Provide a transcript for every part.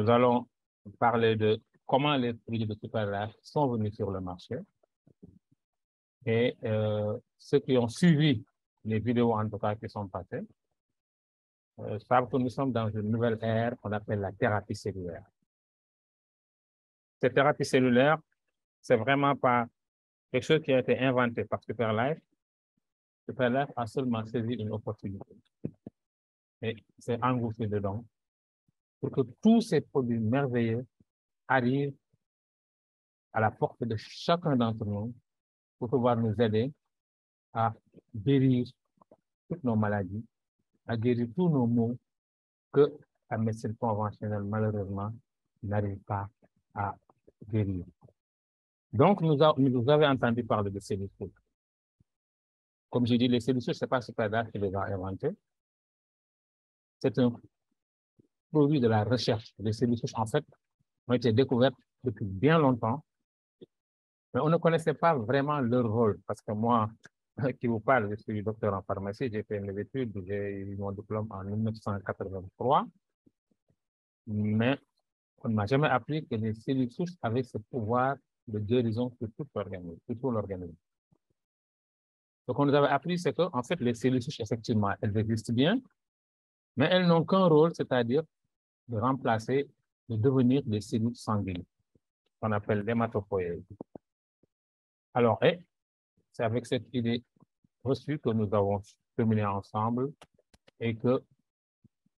nous allons parler de comment les produits de Superlife sont venus sur le marché. Et ceux qui ont suivi les vidéos, en tout cas, qui sont passées, savent que nous sommes dans une nouvelle ère qu'on appelle la thérapie cellulaire. Cette thérapie cellulaire, c'est vraiment pas quelque chose qui a été inventé par Superlife. Superlife a seulement saisi une opportunité et s'est engouffré dedans pour que tous ces produits merveilleux arrivent à la portée de chacun d'entre nous pour pouvoir nous aider à guérir toutes nos maladies, à guérir tous nos maux que la médecine conventionnelle, malheureusement, n'arrive pas à guérir. Donc, vous avez entendu parler de cellules souches. Comme je dis, les cellules souches, ce n'est pas Superlife qui les a inventées. C'est un produit de la recherche. Les cellules souches, en fait, ont été découvertes depuis bien longtemps, mais on ne connaissait pas vraiment leur rôle. Parce que moi, qui vous parle, je suis docteur en pharmacie, j'ai fait mes études, j'ai eu mon diplôme en 1983, mais on ne m'a jamais appris que les cellules souches avaient ce pouvoir de guérison sur tout l'organisme. Donc, on nous avait appris, c'est que, en fait, les cellules souches, effectivement, elles existent bien, mais elles n'ont qu'un rôle, c'est-à-dire de remplacer, de devenir des cellules sanguines, qu'on appelle l'hématopoïèse. Alors, c'est avec cette idée reçue que nous avons cheminé ensemble et que,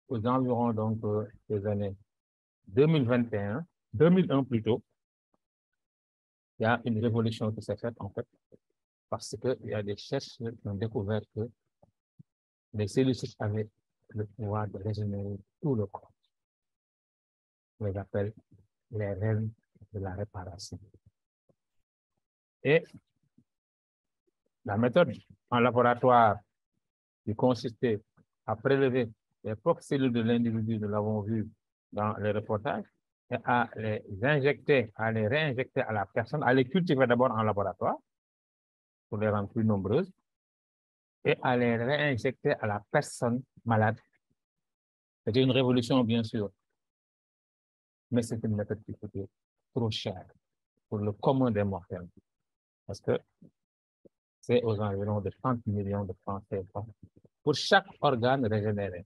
aux environs donc des années 2001 plutôt, il y a une révolution qui s'est faite, en fait, parce qu'il y a des chercheurs qui ont découvert que les cellules souches avaient le pouvoir de régénérer tout le corps. On les appelle les reines de la réparation. Et la méthode en laboratoire qui consistait à prélever les propres cellules de l'individu, nous l'avons vu dans les reportages, et à les injecter, à les réinjecter à la personne, à les cultiver d'abord en laboratoire pour les rendre plus nombreuses, et à les réinjecter à la personne malade. C'était une révolution, bien sûr, mais c'est une méthode qui coûtait trop cher pour le commun des mortels, parce que c'est aux environs de 30 millions de francs CFA pour chaque organe régénéré.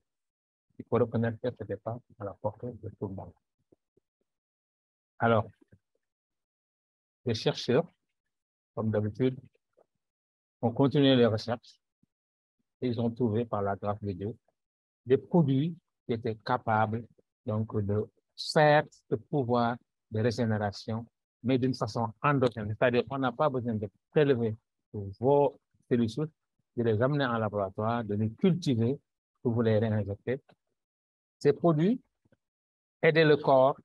Il faut reconnaître que ce n'était pas à la portée de tout le monde. Alors, les chercheurs, comme d'habitude, ont continué les recherches et ils ont trouvé, par la grâce de Dieu, des produits qui étaient capables donc de faire ce pouvoir de régénération, mais d'une façon endogène. C'est-à-dire qu'on n'a pas besoin de prélever vos cellules souches, de les amener en laboratoire, de les cultiver pour vous les réinjecter. Ces produits aidaient le corps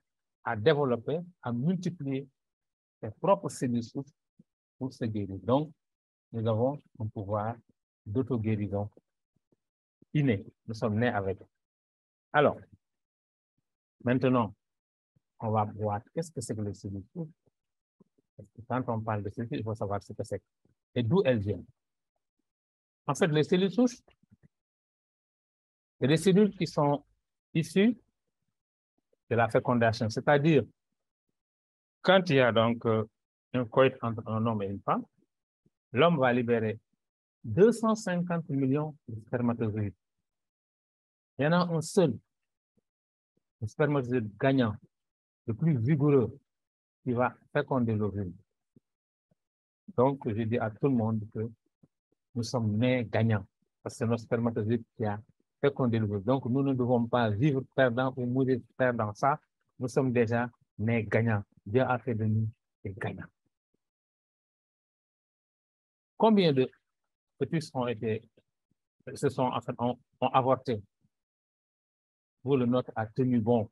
à développer, à multiplier ses propres cellules souches pour se guérir. Donc, nous avons un pouvoir d'auto-guérison inné. Nous sommes nés avec. Alors, maintenant, on va voir qu'est-ce que c'est que les cellules souches. Parce que quand on parle de cellules, il faut savoir ce que c'est et d'où elles viennent. En fait, les cellules souches, c'est des cellules qui sont issues de la fécondation, c'est-à-dire quand il y a donc un coït entre un homme et une femme, l'homme va libérer 250 millions de spermatozoïdes. Il y en a un seul, le spermatozoïde gagnant, le plus vigoureux, qui va féconder l'ovule. Donc, je dis à tout le monde que nous sommes nés gagnants, parce que c'est notre spermatozoïde qui a fécondé l'ovule. Donc, nous ne devons pas vivre perdant ou mourir perdant ça. Nous sommes déjà nés gagnants. Dieu a fait de nous des gagnants. Combien de petits ont avorté? Vous, le nôtre a tenu bon.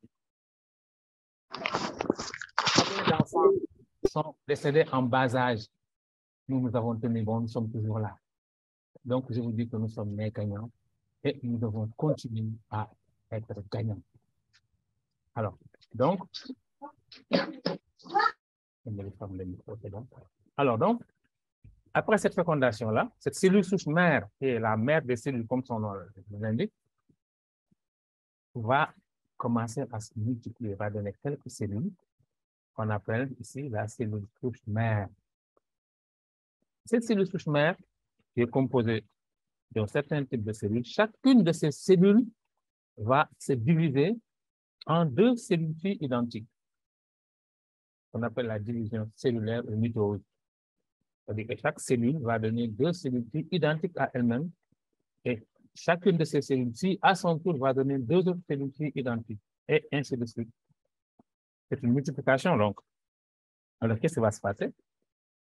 Combien d'enfants sont décédés en bas âge? Nous avons tenu bon, nous sommes toujours là. Donc, je vous dis que nous sommes nés gagnants et nous devons continuer à être gagnants. Alors, donc, après cette fécondation-là, cette cellule souche mère, qui est la mère des cellules, comme son nom l'indique, va commencer à se multiplier, va donner quelques cellules qu'on appelle ici la cellule souche mère. Cette cellule souche mère, qui est composée d'un certain type de cellules, chacune de ces cellules va se diviser en deux cellules filles identiques, qu'on appelle la division cellulaire ou mitose. C'est-à-dire que chaque cellule va donner deux cellules filles identiques à elles-mêmes, et chacune de ces cellules-ci, à son tour, va donner deux autres cellules-ci identiques, et ainsi de suite. C'est une multiplication, donc. Alors, qu'est-ce qui va se passer?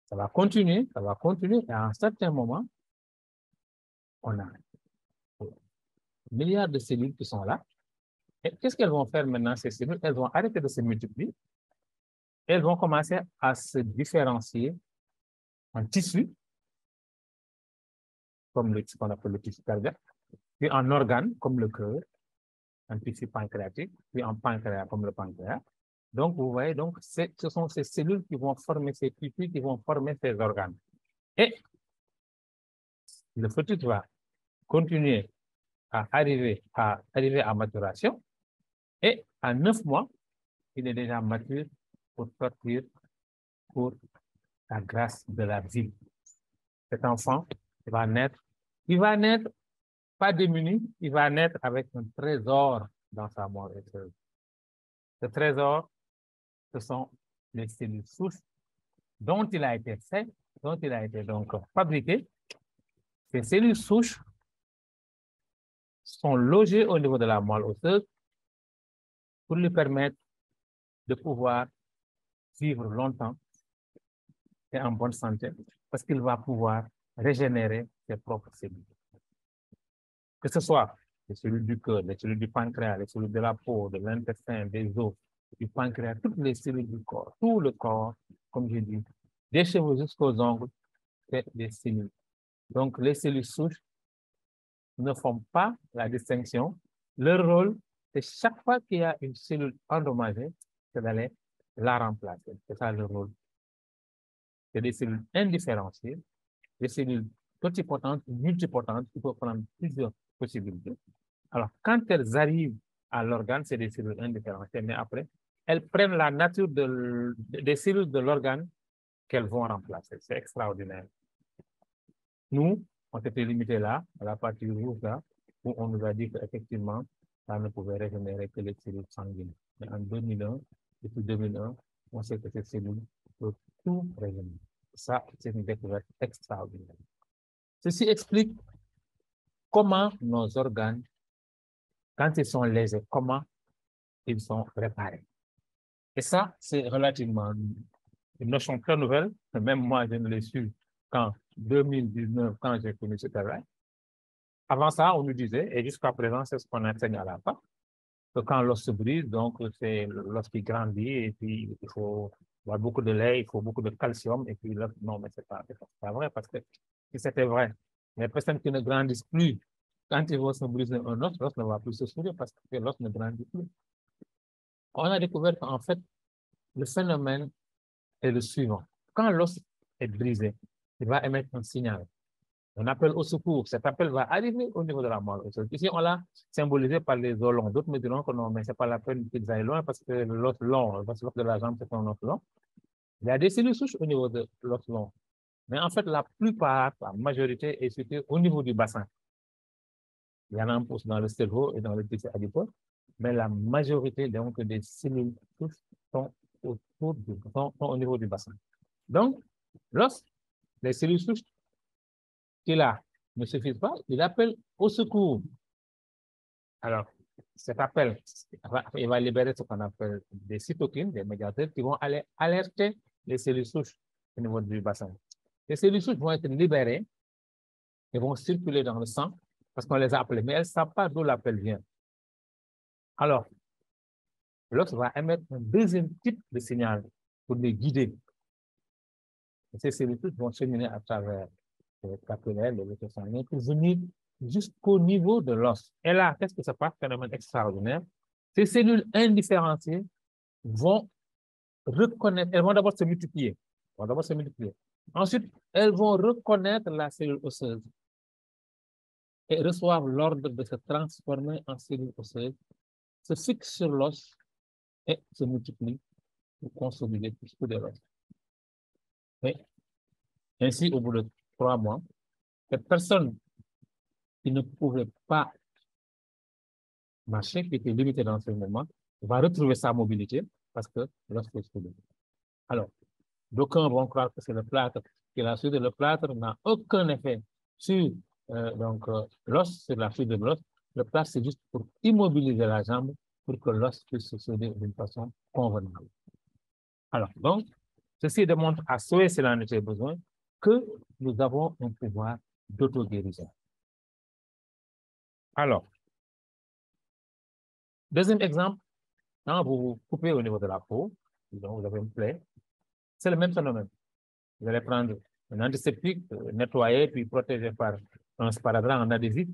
Ça va continuer, et à un certain moment, on a milliards de cellules qui sont là. Et qu'est-ce qu'elles vont faire maintenant, ces cellules? Elles vont arrêter de se multiplier. Elles vont commencer à se différencier en tissus, comme ce qu'on appelle le tissu cardiaque, puis en organes, comme le cœur, un tissu pancréatique, puis en pancréas, comme le pancréas. Donc, vous voyez, donc, ce sont ces cellules qui vont former ces tissus, qui vont former ces organes. Et le fœtus va continuer à arriver à maturation, et à 9 mois, il est déjà mature pour sortir pour la grâce de la vie. Cet enfant va naître, pas démuni, il va naître avec un trésor dans sa moelle osseuse. Ce trésor, ce sont les cellules souches dont il a été fait, dont il a été donc fabriqué. Ces cellules souches sont logées au niveau de la moelle osseuse pour lui permettre de pouvoir vivre longtemps et en bonne santé, parce qu'il va pouvoir régénérer ses propres cellules. Que ce soit les cellules du cœur, les cellules du pancréas, les cellules de la peau, de l'intestin, des os, du pancréas, toutes les cellules du corps, tout le corps, comme je dis, des cheveux jusqu'aux ongles, c'est des cellules. Donc, les cellules souches ne font pas la distinction. Leur rôle, c'est chaque fois qu'il y a une cellule endommagée, c'est d'aller la remplacer. C'est ça le rôle. C'est des cellules indifférenciées, des cellules totipotentes, multipotentes, qui peuvent prendre plusieurs possibilités. Alors, quand elles arrivent à l'organe, c'est des cellules indifférenciées, mais après, elles prennent la nature des cellules de l'organe qu'elles vont remplacer. C'est extraordinaire. Nous, on s'était limité là, à la partie rouge là, où on nous a dit qu'effectivement, ça ne pouvait régénérer que les cellules sanguines. Mais en 2001, depuis 2001, on sait que ces cellules peuvent tout régénérer. Ça, c'est une découverte extraordinaire. Ceci explique comment nos organes, quand ils sont lésés, comment ils sont réparés. Et ça, c'est relativement une notion très nouvelle. Même moi, je ne l'ai su qu'en 2019, quand j'ai connu Superlife. Avant ça, on nous disait, et jusqu'à présent, c'est ce qu'on enseigne à la fac, que quand l'os se brise, donc c'est l'os qui grandit, et puis il faut avoir beaucoup de lait, il faut beaucoup de calcium, et puis l'os, non, mais c'est pas vrai, parce que si c'était vrai, les personnes qui ne grandissent plus, quand ils vont se briser un os, l'os ne va plus se soudre parce que l'os ne grandit plus. On a découvert qu'en fait, le phénomène est le suivant. Quand l'os est brisé, il va émettre un signal. On appelle au secours. Cet appel va arriver au niveau de la moelle osseuse. Ici, on l'a symbolisé par les os longs. D'autres me diront que non, mais ce n'est pas la peine qu'ils aillent loin parce que l'os long, l'os de la jambe, c'est un os long. Il y a des cellules souches au niveau de l'os long. Mais en fait, la plupart, la majorité est située au niveau du bassin. Il y en a un pouce dans le cerveau et dans le tissu adipeux, mais la majorité donc, des cellules souches sont au niveau du bassin. Donc, lorsque les cellules souches qu'il a ne suffisent pas, il appelle au secours. Alors, cet appel, il va libérer ce qu'on appelle des cytokines, des médiateurs qui vont aller alerter les cellules souches au niveau du bassin. Les cellules souches vont être libérées et vont circuler dans le sang parce qu'on les a appelées, mais elles ne savent pas d'où l'appel vient. Alors, l'os va émettre un deuxième type de signal pour les guider. Et ces cellules souches vont cheminer à travers les capillaires, les vaisseaux sanguins pour venir jusqu'au niveau de l'os. Et là, qu'est-ce que ça passe? Phénomène extraordinaire. Ces cellules indifférenciées vont reconnaître, elles vont d'abord se multiplier. Ensuite, elles vont reconnaître la cellule osseuse et reçoivent l'ordre de se transformer en cellule osseuse se fixe sur l'os et se multiplie pour consolider plus de l'os. Et ainsi, au bout de 3 mois, cette personne qui ne pouvait pas marcher, qui était limitée dans ce moment, va retrouver sa mobilité parce que l'os est soudé. Alors, d'aucuns vont croire que c'est le plâtre qui l'a soudé. Le plâtre n'a aucun effet sur l'os, sur la chute de l'os. Le plâtre, c'est juste pour immobiliser la jambe pour que l'os puisse se souder d'une façon convenable. Alors, donc, ceci démontre à souhait, s'il en était besoin, que nous avons un pouvoir d'auto-guérison. Alors, deuxième exemple, quand vous vous coupez au niveau de la peau, donc vous avez une plaie, c'est le même phénomène. Vous allez prendre un antiseptique, nettoyer, puis protéger par un sparadrap en adhésif.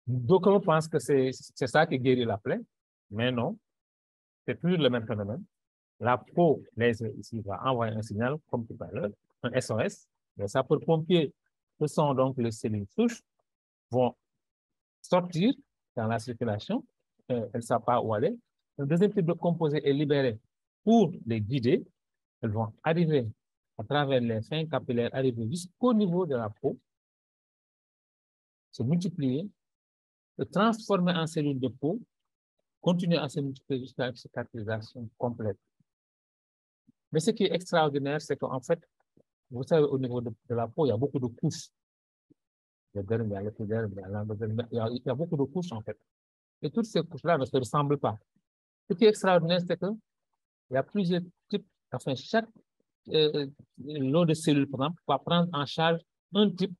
D'aucuns pensent que c'est ça qui guérit la plaie, mais non, c'est toujours le même phénomène. La peau, ici, va envoyer un signal, comme tout à l'heure, un SOS. Les sapeurs-pompiers, ce sont donc les cellules souches, vont sortir dans la circulation, elles ne savent pas où aller. Le deuxième type de composé est libéré pour les guider. Elles vont arriver à travers les fins capillaires, arriver jusqu'au niveau de la peau, se multiplier, se transformer en cellules de peau, continuer à se multiplier jusqu'à une cicatrisation complète. Mais ce qui est extraordinaire, c'est qu'en fait, vous savez, au niveau de la peau, il y a beaucoup de couches. Il y a beaucoup de couches, en fait. Et toutes ces couches-là ne se ressemblent pas. Ce qui est extraordinaire, c'est qu'il y a plusieurs types, enfin, chaque lot de cellules, par exemple, va prendre en charge un type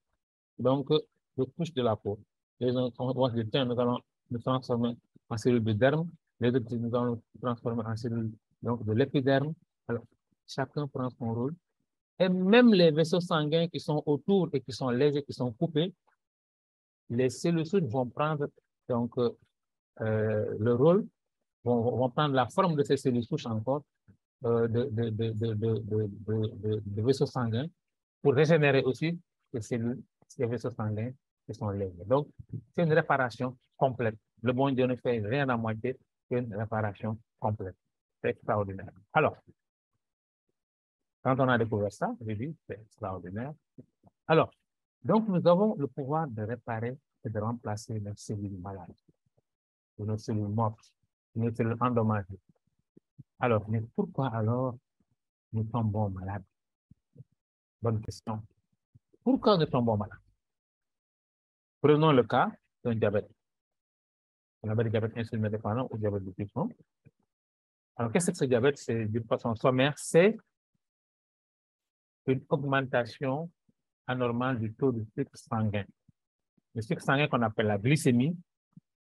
donc, de couche de la peau. Les uns, on voit que tiens, nous allons nous transformer en cellules de derme, les autres, nous allons nous transformer en cellules donc, de l'épiderme. Alors, chacun prend son rôle. Et même les vaisseaux sanguins qui sont autour et qui sont légers, qui sont coupés, les cellules souches vont prendre donc, le rôle, vont prendre la forme de ces cellules souches encore de vaisseaux sanguins pour régénérer aussi les cellules, les vaisseaux sanguins qui sont légers. Donc, c'est une réparation complète. Le bon Dieu ne fait rien à moitié, c'est une réparation complète. C'est extraordinaire. Alors, quand on a découvert ça, j'ai dit, c'est extraordinaire. Alors, donc nous avons le pouvoir de réparer et de remplacer nos cellules malades, nos cellules mortes, nos cellules endommagées. Alors, mais pourquoi alors nous tombons malades? Bonne question. Pourquoi nous tombons malades? Prenons le cas d'un diabète. On appelle le diabète insuline dépendant ou diabète de type 1. Alors, qu'est-ce que ce diabète? C'est d'une façon sommaire, c'est une augmentation anormale du taux de sucre sanguin. Le sucre sanguin qu'on appelle la glycémie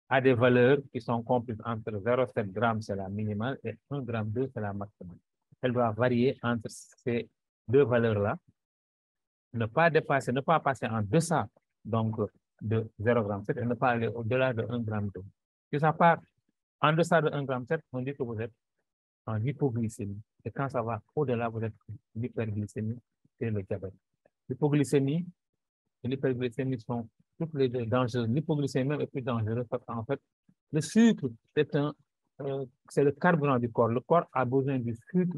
a des valeurs qui sont comprises entre 0,7 g, c'est la minimale, et 1,2 g, c'est la maximale. Elle doit varier entre ces deux valeurs-là, ne pas dépasser, ne pas passer en deçà donc, de 0,7 g et ne pas aller au-delà de 1,2 g. Si ça part en deçà de 1,7 g, on dit que vous êtes en hypoglycémie. Et quand ça va au-delà, vous êtes en hyperglycémie, c'est le diabète. L'hypoglycémie et l'hyperglycémie sont toutes les deux dangereuses. L'hypoglycémie même est plus dangereuse parce qu'en fait, le sucre, c'est le carburant du corps. Le corps a besoin du sucre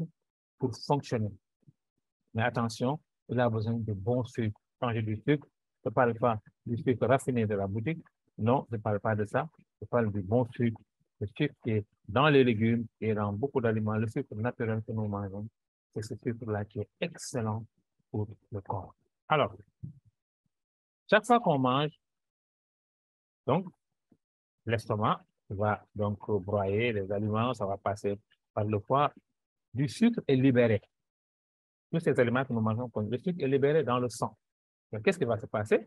pour fonctionner. Mais attention, il a besoin de bon sucre. Quand j'ai du sucre, je ne parle pas du sucre raffiné de la boutique. Non, je ne parle pas de ça. Je parle du bon sucre. Le sucre qui est dans les légumes et dans beaucoup d'aliments. Le sucre naturel que nous mangeons, c'est ce sucre-là qui est excellent pour le corps. Alors, chaque fois qu'on mange, donc, l'estomac va donc broyer les aliments, ça va passer par le foie. Du sucre est libéré. Tous ces aliments que nous mangeons, le sucre est libéré dans le sang. Qu'est-ce qui va se passer?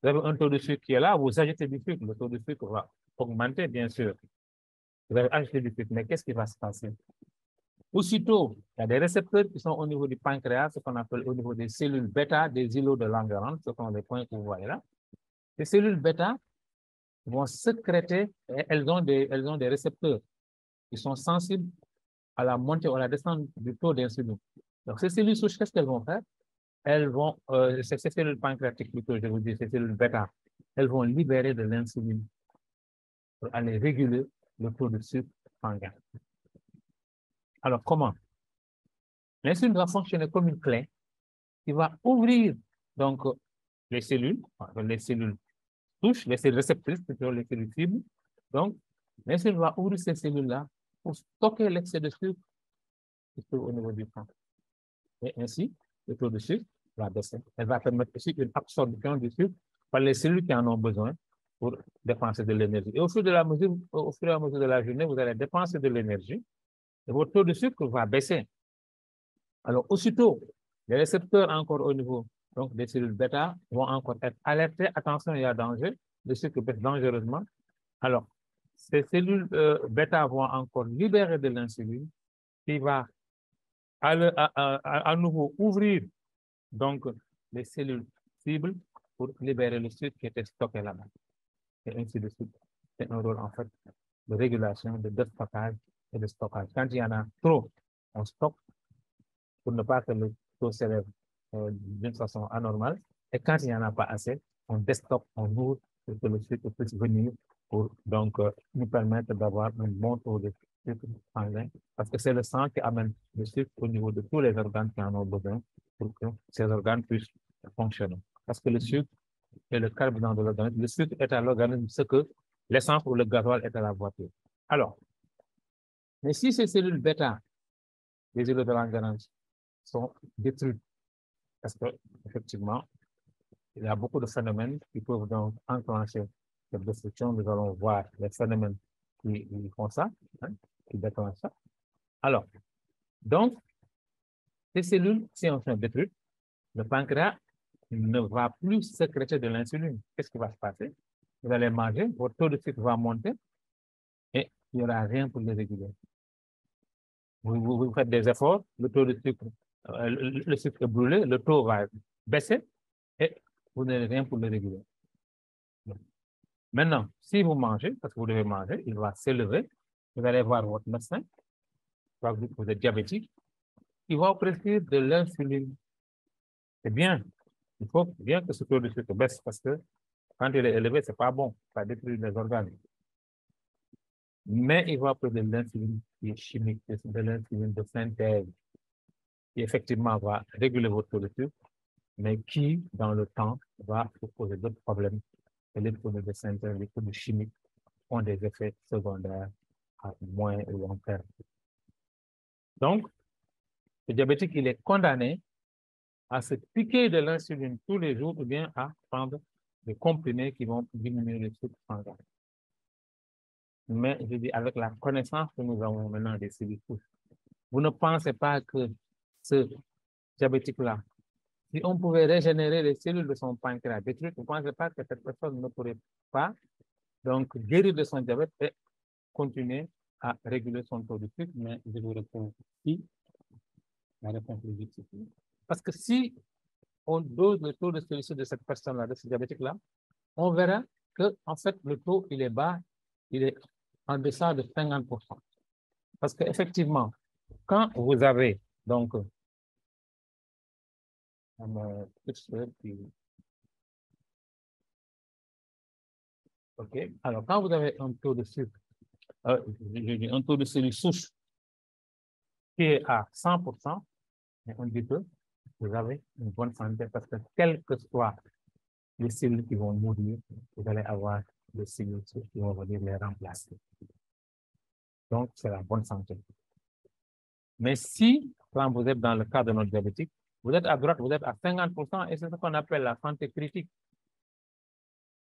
Vous avez un taux de sucre qui est là, vous ajoutez du sucre, le taux de sucre va augmenter, bien sûr. Vous avez ajouté du sucre, mais qu'est-ce qui va se passer? Aussitôt, il y a des récepteurs qui sont au niveau du pancréas, ce qu'on appelle au niveau des cellules bêta, des îlots de Langerhans, ce sont les points que vous voyez là. Les cellules bêta vont sécréter, elles ont des récepteurs qui sont sensibles à la montée ou à la descente du taux d'insuline. Donc, ces cellules souches, qu'est-ce qu'elles vont faire? Elles vont, ces cellules pancréatiques plutôt, je vous dis, ces cellules bêta, elles vont libérer de l'insuline pour aller réguler le taux de sucre sanguin. Alors, comment? L'insuline va fonctionner comme une clé qui va ouvrir donc les cellules souches, les cellules réceptrices, plutôt les cellules cibles. Donc, l'insuline va ouvrir ces cellules-là pour stocker l'excès de sucre au niveau du sang. Et ainsi, le taux de sucre va baisser. Elle va permettre aussi une absorption du sucre par les cellules qui en ont besoin pour dépenser de l'énergie. Et au fur et à mesure de la journée, vous allez dépenser de l'énergie et votre taux de sucre va baisser. Alors, aussitôt, les récepteurs encore au niveau donc, des cellules bêta vont encore être alertés. Attention, il y a danger. Le sucre baisse dangereusement. Alors, ces cellules bêta vont encore libérer de l'insuline qui va à nouveau ouvrir donc les cellules cibles pour libérer le sucre qui était stocké là-bas. Et ainsi de suite. C'est un rôle en fait de régulation, de déstockage et de stockage. Quand il y en a trop, on stocke pour ne pas que le taux s'élève d'une façon anormale. Et quand il n'y en a pas assez, on déstocke, on ouvre pour que le sucre puisse venir pour donc nous permettre d'avoir un bon taux de sucre sanguin. Parce que c'est le sang qui amène le sucre au niveau de tous les organes qui en ont besoin pour que ces organes puissent fonctionner. Parce que le sucre est le carburant de l'organisme. Le sucre est à l'organisme ce que l'essence ou le gasoil est à la voiture. Alors, mais si ces cellules bêta, les îlots de l'engrenage, sont détruites, parce qu'effectivement, il y a beaucoup de phénomènes qui peuvent donc enclencher cette destruction. Nous allons voir les phénomènes qui font ça, hein, qui déclenchent ça. Alors, donc, ces cellules, si elles sont détruites, le pancréas ne va plus sécréter de l'insuline. Qu'est-ce qui va se passer? Vous allez manger, votre taux de sucre va monter et il n'y aura rien pour le réguler. Vous faites des efforts, le taux de sucre, le sucre est brûlé, le taux va baisser et vous n'avez rien pour le réguler. Maintenant, si vous mangez, parce que vous devez manger, il va s'élever, vous allez voir votre médecin, vous êtes diabétique, il va vous prescrire de l'insuline. C'est bien, il faut bien que ce taux de sucre baisse parce que quand il est élevé, ce n'est pas bon, ça détruit les organes. Mais il va prendre de l'insuline qui est chimique, de l'insuline de synthèse, qui effectivement va réguler votre taux de sucre, mais qui, dans le temps, va vous poser d'autres problèmes. Et les produits de synthèse, les produits chimiques ont des effets secondaires à moyen ou long terme. Donc, le diabétique, il est condamné à se piquer de l'insuline tous les jours ou bien à prendre des comprimés qui vont diminuer le sucre sanguin. Mais je dis, avec la connaissance que nous avons maintenant des cellules souches, vous ne pensez pas que ce diabétique-là, si on pouvait régénérer les cellules de son pancréas détruites, vous ne pensez pas que cette personne ne pourrait pas donc guérir de son diabète et continuer à réguler son taux de sucre? Mais je vous réponds si. La réponse est vite. Parce que si on dose le taux de cellules de cette personne-là, de ce diabétique-là, on verra que en fait, le taux, il est bas, il est en deçà de 50%. Parce qu'effectivement, quand vous avez donc OK. Alors, quand vous avez un taux de sucre, un taux de cellules souches qui est à 100%, on dit que vous avez une bonne santé parce que quelles que soient les cellules qui vont mourir, vous allez avoir des cellules souches qui vont venir les remplacer. Donc, c'est la bonne santé. Mais si, quand vous êtes dans le cas de notre diabétique, vous êtes à droite, vous êtes à 50% et c'est ce qu'on appelle la santé critique.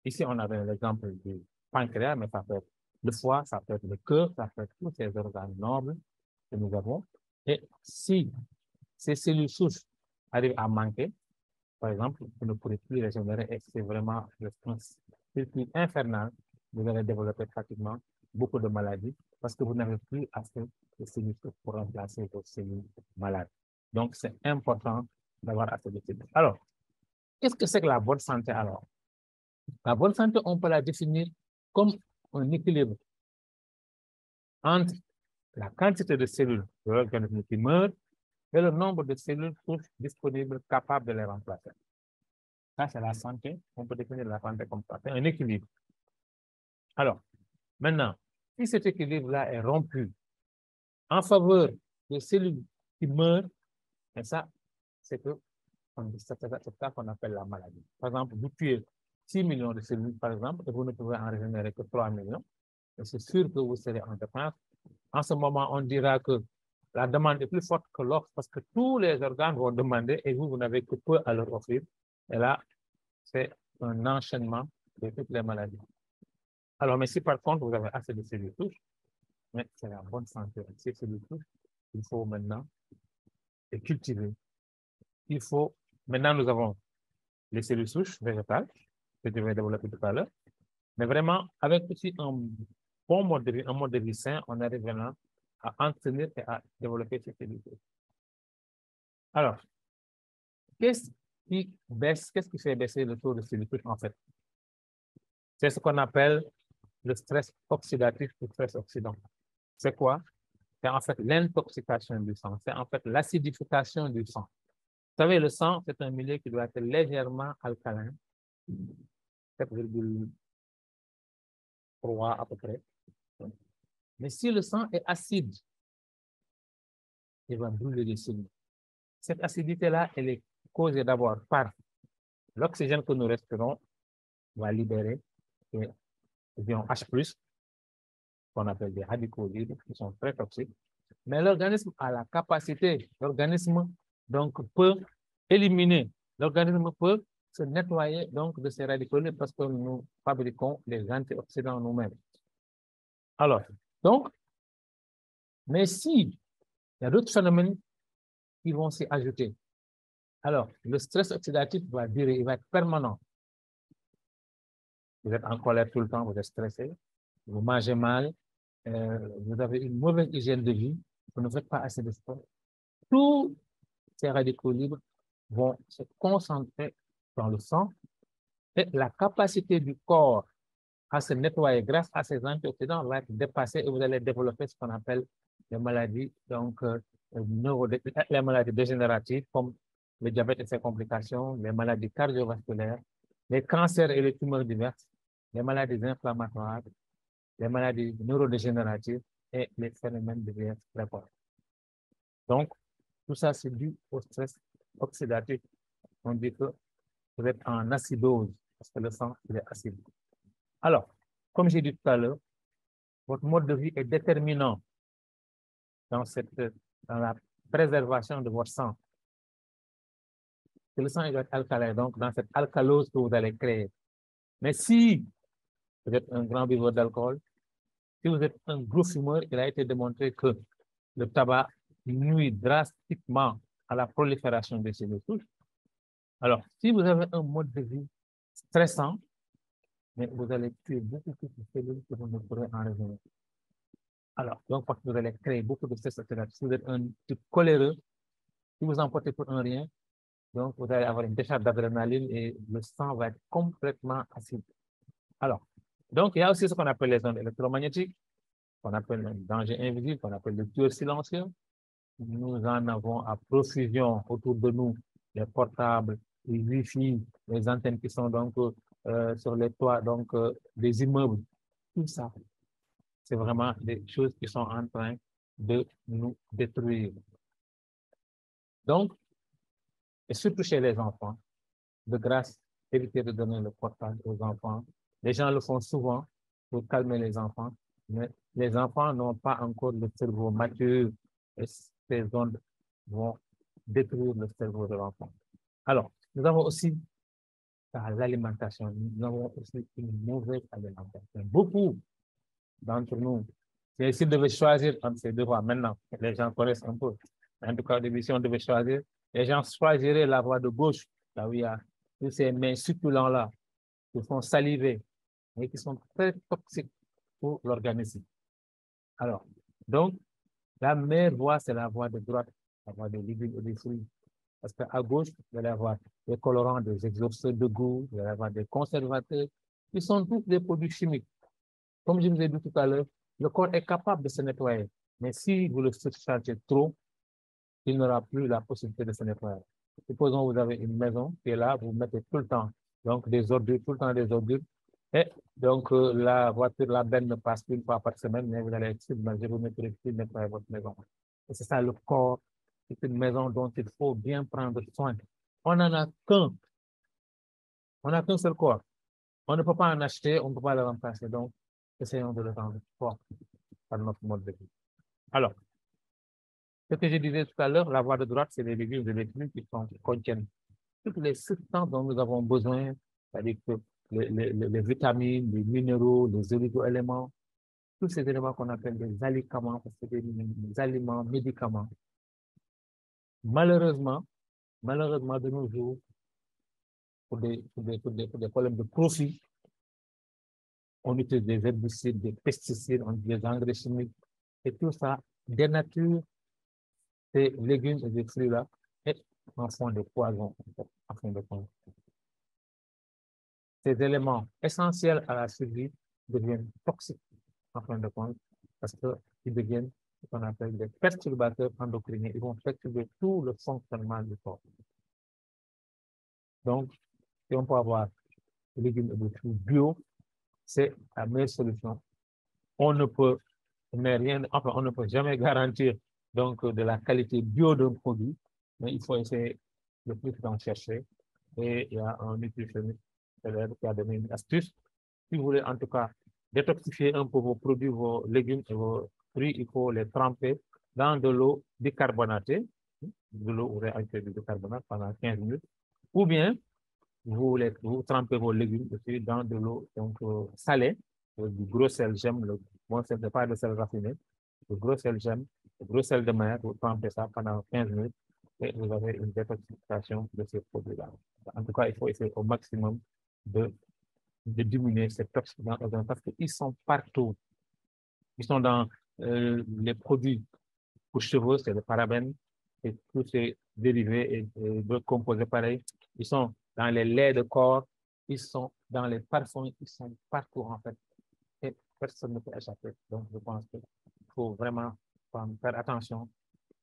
Ici, on avait l'exemple du pancréas, mais ça peut être le foie, ça peut être le cœur, ça peut être tous ces organes nobles que nous avons. Et si ces cellules souches arrivent à manquer, par exemple, vous ne pourrez plus régénérer et c'est vraiment un circuit infernal. Vous allez développer pratiquement beaucoup de maladies parce que vous n'avez plus assez de cellules pour remplacer vos cellules malades. Donc, c'est important d'avoir assez de cellules. Alors, qu'est-ce que c'est que la bonne santé alors? La bonne santé, on peut la définir comme un équilibre entre la quantité de cellules de l'organisme qui meurt et le nombre de cellules souches disponibles capables de les remplacer. Ça, c'est la santé. On peut définir la santé comme ça. C'est un équilibre. Alors, maintenant, Si cet équilibre-là est rompu en faveur des cellules qui meurent, et ça, c'est ça qu'on appelle la maladie. Par exemple, vous tuez 6 millions de cellules, par exemple, et vous ne pouvez en régénérer que 3 millions. Et c'est sûr que vous serez en dépense. En ce moment, on dira que la demande est plus forte que l'offre parce que tous les organes vont demander et vous n'avez que peu à leur offrir. Et là, c'est un enchaînement de toutes les maladies. Alors, mais si par contre, vous avez assez de cellules souches, mais c'est la bonne santé. Ces cellules souches, il faut maintenant les cultiver. Il faut, maintenant, nous avons les cellules souches végétales, que je vais développer tout à l'heure, mais vraiment, avec aussi un bon mode de vie, un mode de vie sain, on arrive vraiment à entretenir et à développer ces cellules souches. Alors, qu'est-ce qui fait baisser le taux de cellules souches, en fait? C'est ce qu'on appelle le stress oxydatif ou stress oxydant. C'est quoi? C'est en fait l'intoxication du sang. C'est en fait l'acidification du sang. Vous savez, le sang, c'est un milieu qui doit être légèrement alcalin, 7,3 à peu près. Mais si le sang est acide, il va brûler les cellules. Cette acidité-là, elle est causée d'abord par l'oxygène que nous respirons, va libérer des ions H+, qu'on appelle des radicaux libres, qui sont très toxiques. Mais l'organisme a la capacité, l'organisme donc peut éliminer, l'organisme peut se nettoyer donc de ces radicaux libres parce que nous fabriquons les antioxydants nous-mêmes. Alors, donc, mais si il y a d'autres phénomènes qui vont s'y ajouter, alors le stress oxydatif va durer, il va être permanent. Vous êtes en colère tout le temps, vous êtes stressé, vous mangez mal, vous avez une mauvaise hygiène de vie, vous ne faites pas assez de sport. Tous ces radicaux libres vont se concentrer dans le sang et la capacité du corps à se nettoyer grâce à ces antioxydants va être dépassée et vous allez développer ce qu'on appelle les maladies, donc les maladies dégénératives comme le diabète et ses complications, les maladies cardiovasculaires, les cancers et les tumeurs diverses, les maladies inflammatoires, les maladies neurodégénératives et les phénomènes de vieillesse précoce. Donc, tout ça, c'est dû au stress oxydatif. On dit que vous êtes en acidose parce que le sang il est acide. Alors, comme j'ai dit tout à l'heure, votre mode de vie est déterminant dans la préservation de votre sang. Le sang il doit être alcalin, donc dans cette alcalose que vous allez créer. Mais si vous êtes un grand buveur d'alcool, si vous êtes un gros fumeur, il a été démontré que le tabac nuit drastiquement à la prolifération des cellules souches. Alors, si vous avez un mode de vie stressant, mais vous allez tuer beaucoup plus de cellules que vous ne pourrez en régénérer. Alors, donc, parce que vous allez créer beaucoup de stress oxydatif. Si vous êtes un type coléreux, si vous emportez pour un rien, donc vous allez avoir une décharge d'adrénaline et le sang va être complètement acide. Alors, donc il y a aussi ce qu'on appelle les ondes électromagnétiques, qu'on appelle un danger invisible, qu'on appelle le tueur silencieux. Nous en avons à profusion autour de nous, les portables, les Wi-Fi, les antennes qui sont donc sur les toits donc, des immeubles. Tout ça, c'est vraiment des choses qui sont en train de nous détruire. Donc, et surtout chez les enfants, de grâce, évitez de donner le portable aux enfants. Les gens le font souvent pour calmer les enfants, mais les enfants n'ont pas encore le cerveau mature et ces ondes vont détruire le cerveau de l'enfant. Alors, nous avons aussi l'alimentation. Nous avons aussi une mauvaise alimentation. Beaucoup d'entre nous, s'ils devaient choisir entre ces deux voies, maintenant, les gens connaissent un peu. En tout cas, si on devait choisir, les gens choisiraient la voie de gauche, là où il y a tous ces mets succulents-là, qui font saliver, et qui sont très toxiques pour l'organisme. Alors, donc, la meilleure voie, c'est la voie de droite, la voie des légumes et des fruits. Parce qu'à gauche, vous allez avoir des colorants, des exhausteurs de goût, vous allez avoir des conservateurs, qui sont tous des produits chimiques. Comme je vous ai dit tout à l'heure, le corps est capable de se nettoyer. Mais si vous le surchargez trop, il n'aura plus la possibilité de se nettoyer. Supposons que vous avez une maison qui est là, vous mettez tout le temps, donc des ordures, tout le temps des ordures. Et donc, la voiture, la benne ne passe qu'une fois par semaine, mais vous allez être submergé, vous nettoyez votre maison. Et c'est ça, le corps, c'est une maison dont il faut bien prendre soin. On n'en a qu'un. On n'a qu'un seul corps. On ne peut pas en acheter, on ne peut pas le remplacer. Donc, essayons de le rendre fort par notre mode de vie. Alors, ce que je disais tout à l'heure, la voie de droite, c'est les légumes et les légumes qui contiennent toutes les substances dont nous avons besoin, c'est-à-dire que les vitamines, les minéraux, les oligo-éléments, tous ces éléments qu'on appelle des alicaments, parce que c'est des aliments, médicaments. Malheureusement, de nos jours, pour des problèmes de profit, on utilise des herbicides, des pesticides, on utilise des engrais chimiques, et tout ça dénature ces légumes et ces fruits-là et en font des poisons, en fin de compte. Ces éléments essentiels à la survie deviennent toxiques, en fin de compte, parce qu'ils deviennent ce qu'on appelle des perturbateurs endocriniens. Ils vont perturber tout le fonctionnement du corps. Donc, si on peut avoir des légumes et des fruits bio, c'est la meilleure solution. On ne peut on ne peut jamais garantir donc de la qualité bio d'un produit, mais il faut essayer de plus d'en chercher. Et il y a un nutritionniste qui a donné une astuce. Si vous voulez en tout cas détoxifier un peu vos produits, vos légumes et vos fruits, il faut les tremper dans de l'eau bicarbonatée, de l'eau ou avec du bicarbonate pendant 15 minutes, ou bien vous trempez vos légumes aussi dans de l'eau salée, du gros sel, j'aime le bon sel, pas de sel raffiné, le gros sel, j'aime, le gros sel de mer, vous trempez ça pendant 15 minutes et vous avez une détoxification de ces produits-là. En tout cas, il faut essayer au maximum de diminuer ces toxines parce qu'ils sont partout. Ils sont dans les produits pour cheveux, c'est le parabène, et tous ces dérivés et d'autres composés pareils. Ils sont dans les laits de corps, ils sont dans les parfums, ils sont partout en fait. Et personne ne peut échapper. Donc, je pense qu'il faut vraiment faire attention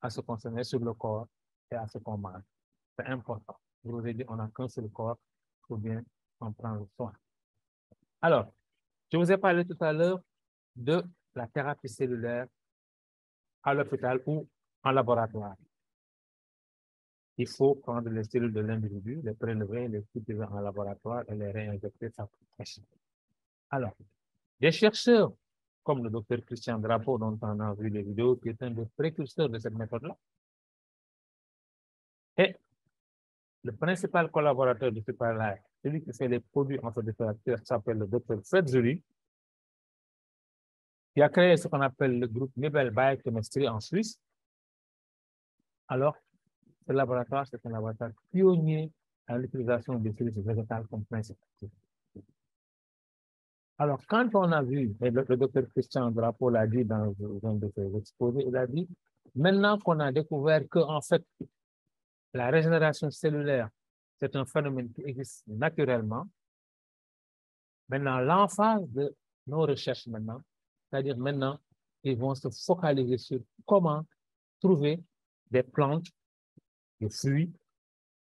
à ce qu'on se met sur le corps et à ce qu'on mange. C'est important. Je vous ai dit, on n'a qu'un seul corps, il faut bien en prendre soin. Alors, je vous ai parlé tout à l'heure de la thérapie cellulaire à l'hôpital ou en laboratoire. Il faut prendre les cellules de l'individu, les prélever, les cultiver en laboratoire et les réinjecter ça coûte. Alors, des chercheurs comme le docteur Christian Drapeau, dont on a vu les vidéos, qui est un des précurseurs de cette méthode-là, et le principal collaborateur de Superlife, celui qui fait les produits en fait de thérapie, s'appelle le docteur Fred, qui a créé ce qu'on appelle le groupe Nobel Biochemistry en Suisse. Alors, ce laboratoire, c'est un laboratoire pionnier à l'utilisation des cellules végétales comme principe actif. Alors, quand on a vu, et le docteur Christian Drapeau l'a dit dans un de ses exposés, il a dit, maintenant qu'on a découvert que, en fait, la régénération cellulaire, c'est un phénomène qui existe naturellement, maintenant, l'emphase de nos recherches maintenant, c'est-à-dire maintenant, ils vont se focaliser sur comment trouver des plantes, des fruits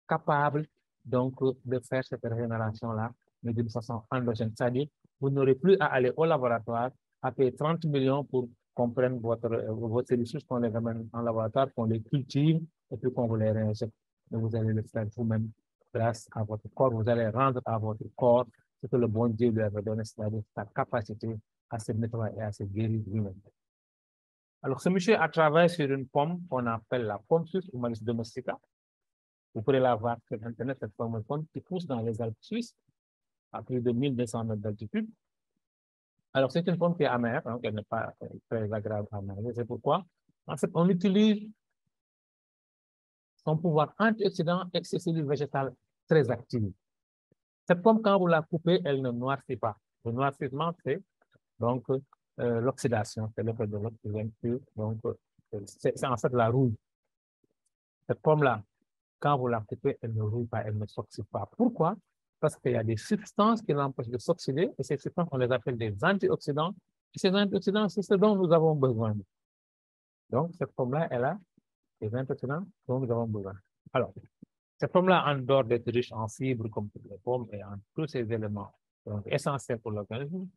capables donc de faire cette régénération-là, mais d'une façon endogène. C'est-à-dire, vous n'aurez plus à aller au laboratoire, à payer 30 millions pour qu'on prenne vos cellules, qu'on les amène en laboratoire, qu'on les cultive, et puis qu'on vous les réinjecte. Et vous allez le faire vous-même grâce à votre corps. Vous allez rendre à votre corps ce que le bon Dieu lui avait donné, c'est-à-dire sa capacité à se nettoyer et à se guérir lui-même. Alors, ce monsieur a travaillé sur une pomme qu'on appelle la pomme suisse ou Malis domestica. Vous pourrez la voir sur Internet, cette fameuse pomme qui pousse dans les Alpes suisses à plus de 1200 mètres d'altitude. Alors, c'est une pomme qui est amère, donc elle n'est pas très agréable à manger. C'est pourquoi, en fait, on utilise son pouvoir antioxydant et ses cellules végétales très actives. Cette pomme, quand vous la coupez, elle ne noircit pas. Le noircissement, c'est donc l'oxydation, c'est l'effet de l'oxygène pur. Donc, c'est en fait la rouille. Cette pomme-là, quand vous la coupez, elle ne rouille pas, elle ne s'oxyde pas. Pourquoi? Parce qu'il y a des substances qui l'empêchent de s'oxyder, et ces substances, on les appelle des antioxydants. Et ces antioxydants, c'est ce dont nous avons besoin. Donc, cette pomme-là, elle a des antioxydants dont nous avons besoin. Alors, cette pomme-là, en dehors d'être riche en fibres, comme toutes les pommes, et en tous ces éléments donc essentielle pour l'organisme.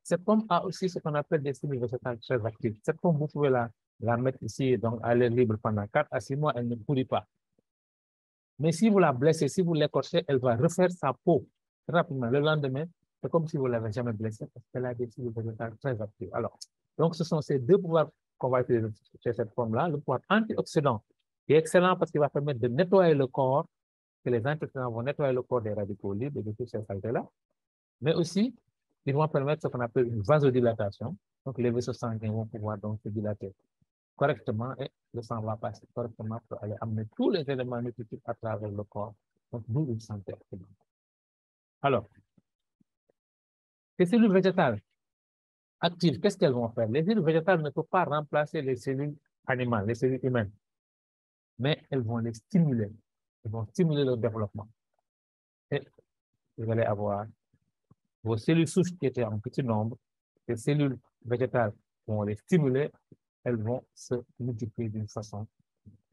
Cette pomme a aussi ce qu'on appelle des cellules végétales très actives. Cette pomme, vous pouvez la mettre ici, donc à l'air libre pendant 4 à 6 mois, elle ne pourrit pas. Mais si vous la blessez, si vous l'écorchez, elle va refaire sa peau rapidement. Le lendemain, c'est comme si vous ne l'avez jamais blessée parce qu'elle a des cellules végétales très actives. Alors, donc ce sont ces deux pouvoirs qu'on va utiliser chez cette pomme-là. Le pouvoir antioxydant, qui est excellent parce qu'il va permettre de nettoyer le corps, que les antioxydants vont nettoyer le corps des radicaux libres et de toutes ces saletés-là. Mais aussi, ils vont permettre ce qu'on appelle une vasodilatation. Donc, les vaisseaux sanguins vont pouvoir donc se dilater correctement et le sang va passer correctement pour aller amener tous les éléments nutritifs à travers le corps. Donc, d'où une santé excellente. Alors, ces cellules végétales actives, qu'est-ce qu'elles vont faire? Les cellules végétales ne peuvent pas remplacer les cellules animales, les cellules humaines, mais elles vont les stimuler. Elles vont stimuler le développement. Et vous allez avoir vos cellules souches qui étaient en petit nombre, les cellules végétales vont les stimuler, elles vont se multiplier d'une façon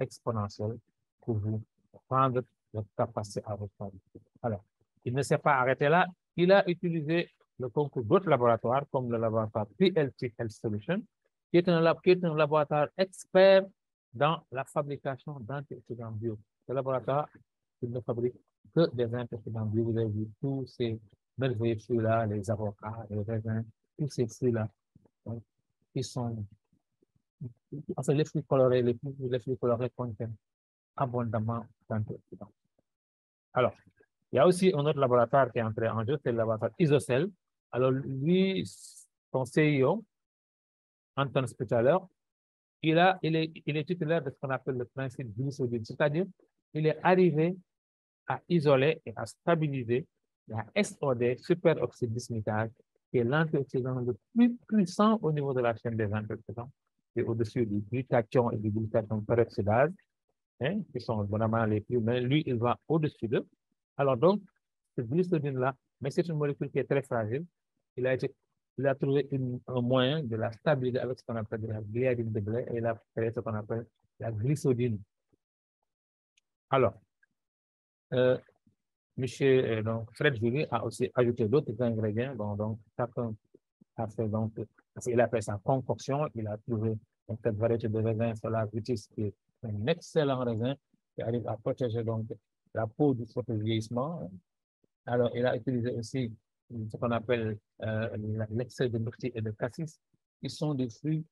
exponentielle pour vous rendre votre capacité à reprendre. Alors, il ne s'est pas arrêté là, il a utilisé le concours d'autres laboratoires comme le laboratoire PLT Health Solution, qui est un laboratoire expert dans la fabrication d'antioxydants bio. Ce laboratoire, il ne fabrique que des antioxydants bio. Vous avez vu tous ces merveilleux fruits-là, les avocats, les raisins, tous ces fruits-là, qui sont, enfin, les fruits colorés, les fruits colorés contiennent abondamment d'antioxydants. Alors, il y a aussi un autre laboratoire qui est entré en jeu, c'est le laboratoire Isocell. Alors, lui, son CIO, Anton Spitaler, il est titulaire de ce qu'on appelle le principe glycoside, c'est-à-dire il est arrivé à isoler et à stabiliser la SOD, superoxyde dismutase, qui est l'antioxydant le plus puissant au niveau de la chaîne des antioxydants, et au-dessus du glutathion et du glutathion peroxydase, hein, qui sont vraiment les plus, mais lui, il va au-dessus d'eux. Alors donc, ce glycoside-là, mais c'est une molécule qui est très fragile. Il a trouvé un moyen de la stabiliser avec ce qu'on appelle de la gliadine de blé et il a créé ce qu'on appelle la Alors, monsieur donc, Fred Julie a aussi ajouté d'autres ingrédients. Donc, chacun a fait donc, il a fait sa concoction, il a trouvé donc, cette variété de raisin Solar Vitis qui est un excellent raisin qui arrive à protéger donc la peau du photovieillissement. Alors, il a utilisé aussi ce qu'on appelle l'excès de myrtille et de cassis, qui sont des fruits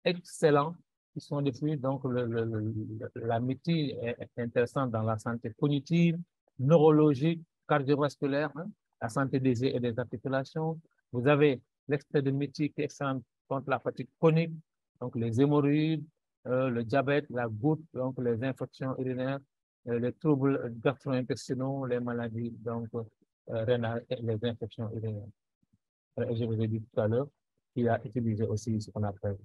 excellents, qui sont des fruits, donc la myrtille est intéressante dans la santé cognitive, neurologique, cardiovasculaire, hein, la santé des yeux et des articulations. Vous avez l'extrait de myrtille qui est excellent contre la fatigue chronique, donc les hémorroïdes, le diabète, la goutte, donc les infections urinaires, les troubles gastro-intestinaux, les maladies donc, rénales et les infections urinaires. Je vous ai dit tout à l'heure qu'il a utilisé aussi ce qu'on appelle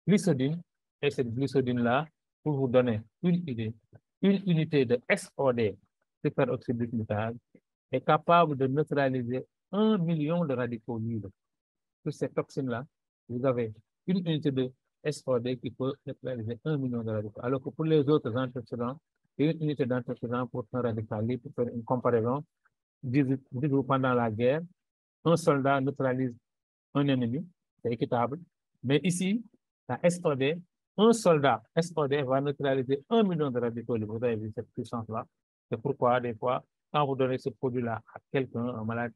glycodine, et cette glycodine-là, pour vous donner une idée, une unité de SOD, superoxyde dismutase, est capable de neutraliser 1 million de radicaux libres. Pour cette toxine-là, vous avez une unité de SOD qui peut neutraliser 1 million de radicaux. Alors que pour les autres antioxydants, il y a une unité d'antioxydant pour un radical libre. Pour faire une comparaison, dites-vous pendant la guerre, un soldat neutralise un ennemi, c'est équitable. Mais ici, la SOD, un soldat SOD va neutraliser 1 million de radicaux libres. Vous avez vu cette puissance-là. C'est pourquoi, des fois, quand vous donnez ce produit-là à quelqu'un, un malade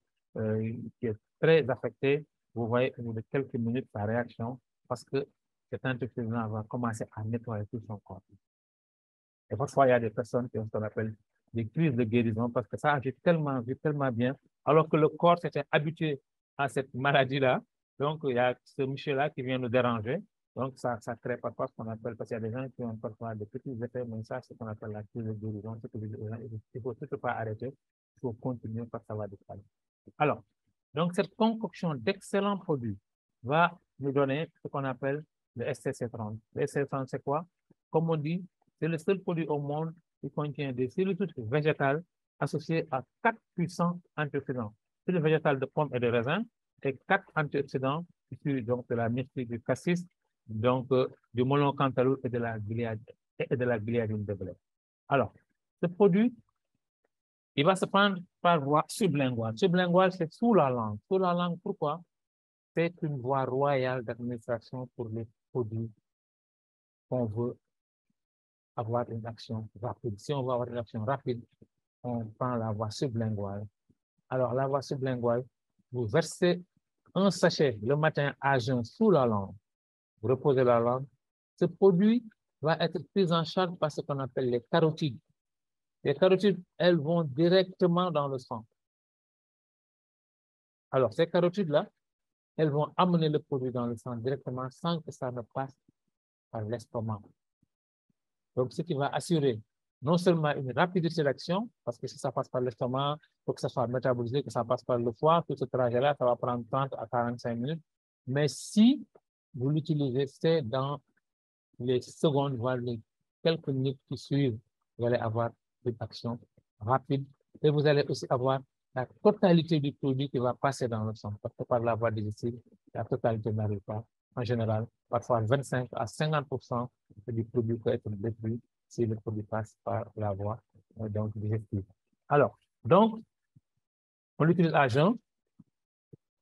qui est très affecté, vous voyez au bout de quelques minutes sa réaction parce que cet antioxydant va commencer à nettoyer tout son corps. Et parfois, il y a des personnes qui ont ce qu'on appelle des crises de guérison parce que ça agit tellement bien, alors que le corps s'était habitué à cette maladie-là. Donc, il y a ce monsieur-là qui vient nous déranger. Donc, ça crée parfois ce qu'on appelle, parce qu'il y a des gens qui ont parfois des petits effets, mais ça, c'est ce qu'on appelle la crise de guérison. Il ne faut surtout pas arrêter, il faut continuer parce que ça va disparaître. Alors, donc, cette concoction d'excellents produits va nous donner ce qu'on appelle le STC30. Le STC30, c'est quoi? Comme on dit, c'est le seul produit au monde qui contient des cellules végétales associées à 4 puissants antioxydants. Cellules végétales de pommes et de raisin et 4 antioxydants issus donc de la myrtille, du cassis, donc du melon cantaloupe et de la gliadine de blé. Alors, ce produit, il va se prendre par voie sublinguale. Sublinguale, c'est sous la langue. Sous la langue, pourquoi? C'est une voie royale d'administration pour les produits qu'on veut avoir une action rapide. Si on veut avoir une action rapide, on prend la voie sublinguale. Alors, la voie sublinguale, vous versez un sachet le matin à jeun sous la langue. Vous reposez la langue. Ce produit va être pris en charge par ce qu'on appelle les carotides. Les carotides, elles vont directement dans le sang. Alors, ces carotides-là, elles vont amener le produit dans le sang directement sans que ça ne passe par l'estomac. Donc, ce qui va assurer non seulement une rapidité d'action, parce que si ça passe par l'estomac, il faut que ça soit métabolisé, que ça passe par le foie, tout ce trajet-là, ça va prendre 30 à 45 minutes. Mais si vous l'utilisez, c'est dans les secondes, voire les quelques minutes qui suivent, vous allez avoir une action rapide et vous allez aussi avoir la totalité du produit qui va passer dans le sang. Parce que par la voie digestive, la totalité n'arrive pas. En général, parfois 25 à 50% du produit peut être détruit si le produit passe par la voie digestive. Alors, donc, on l'utilise à jeun,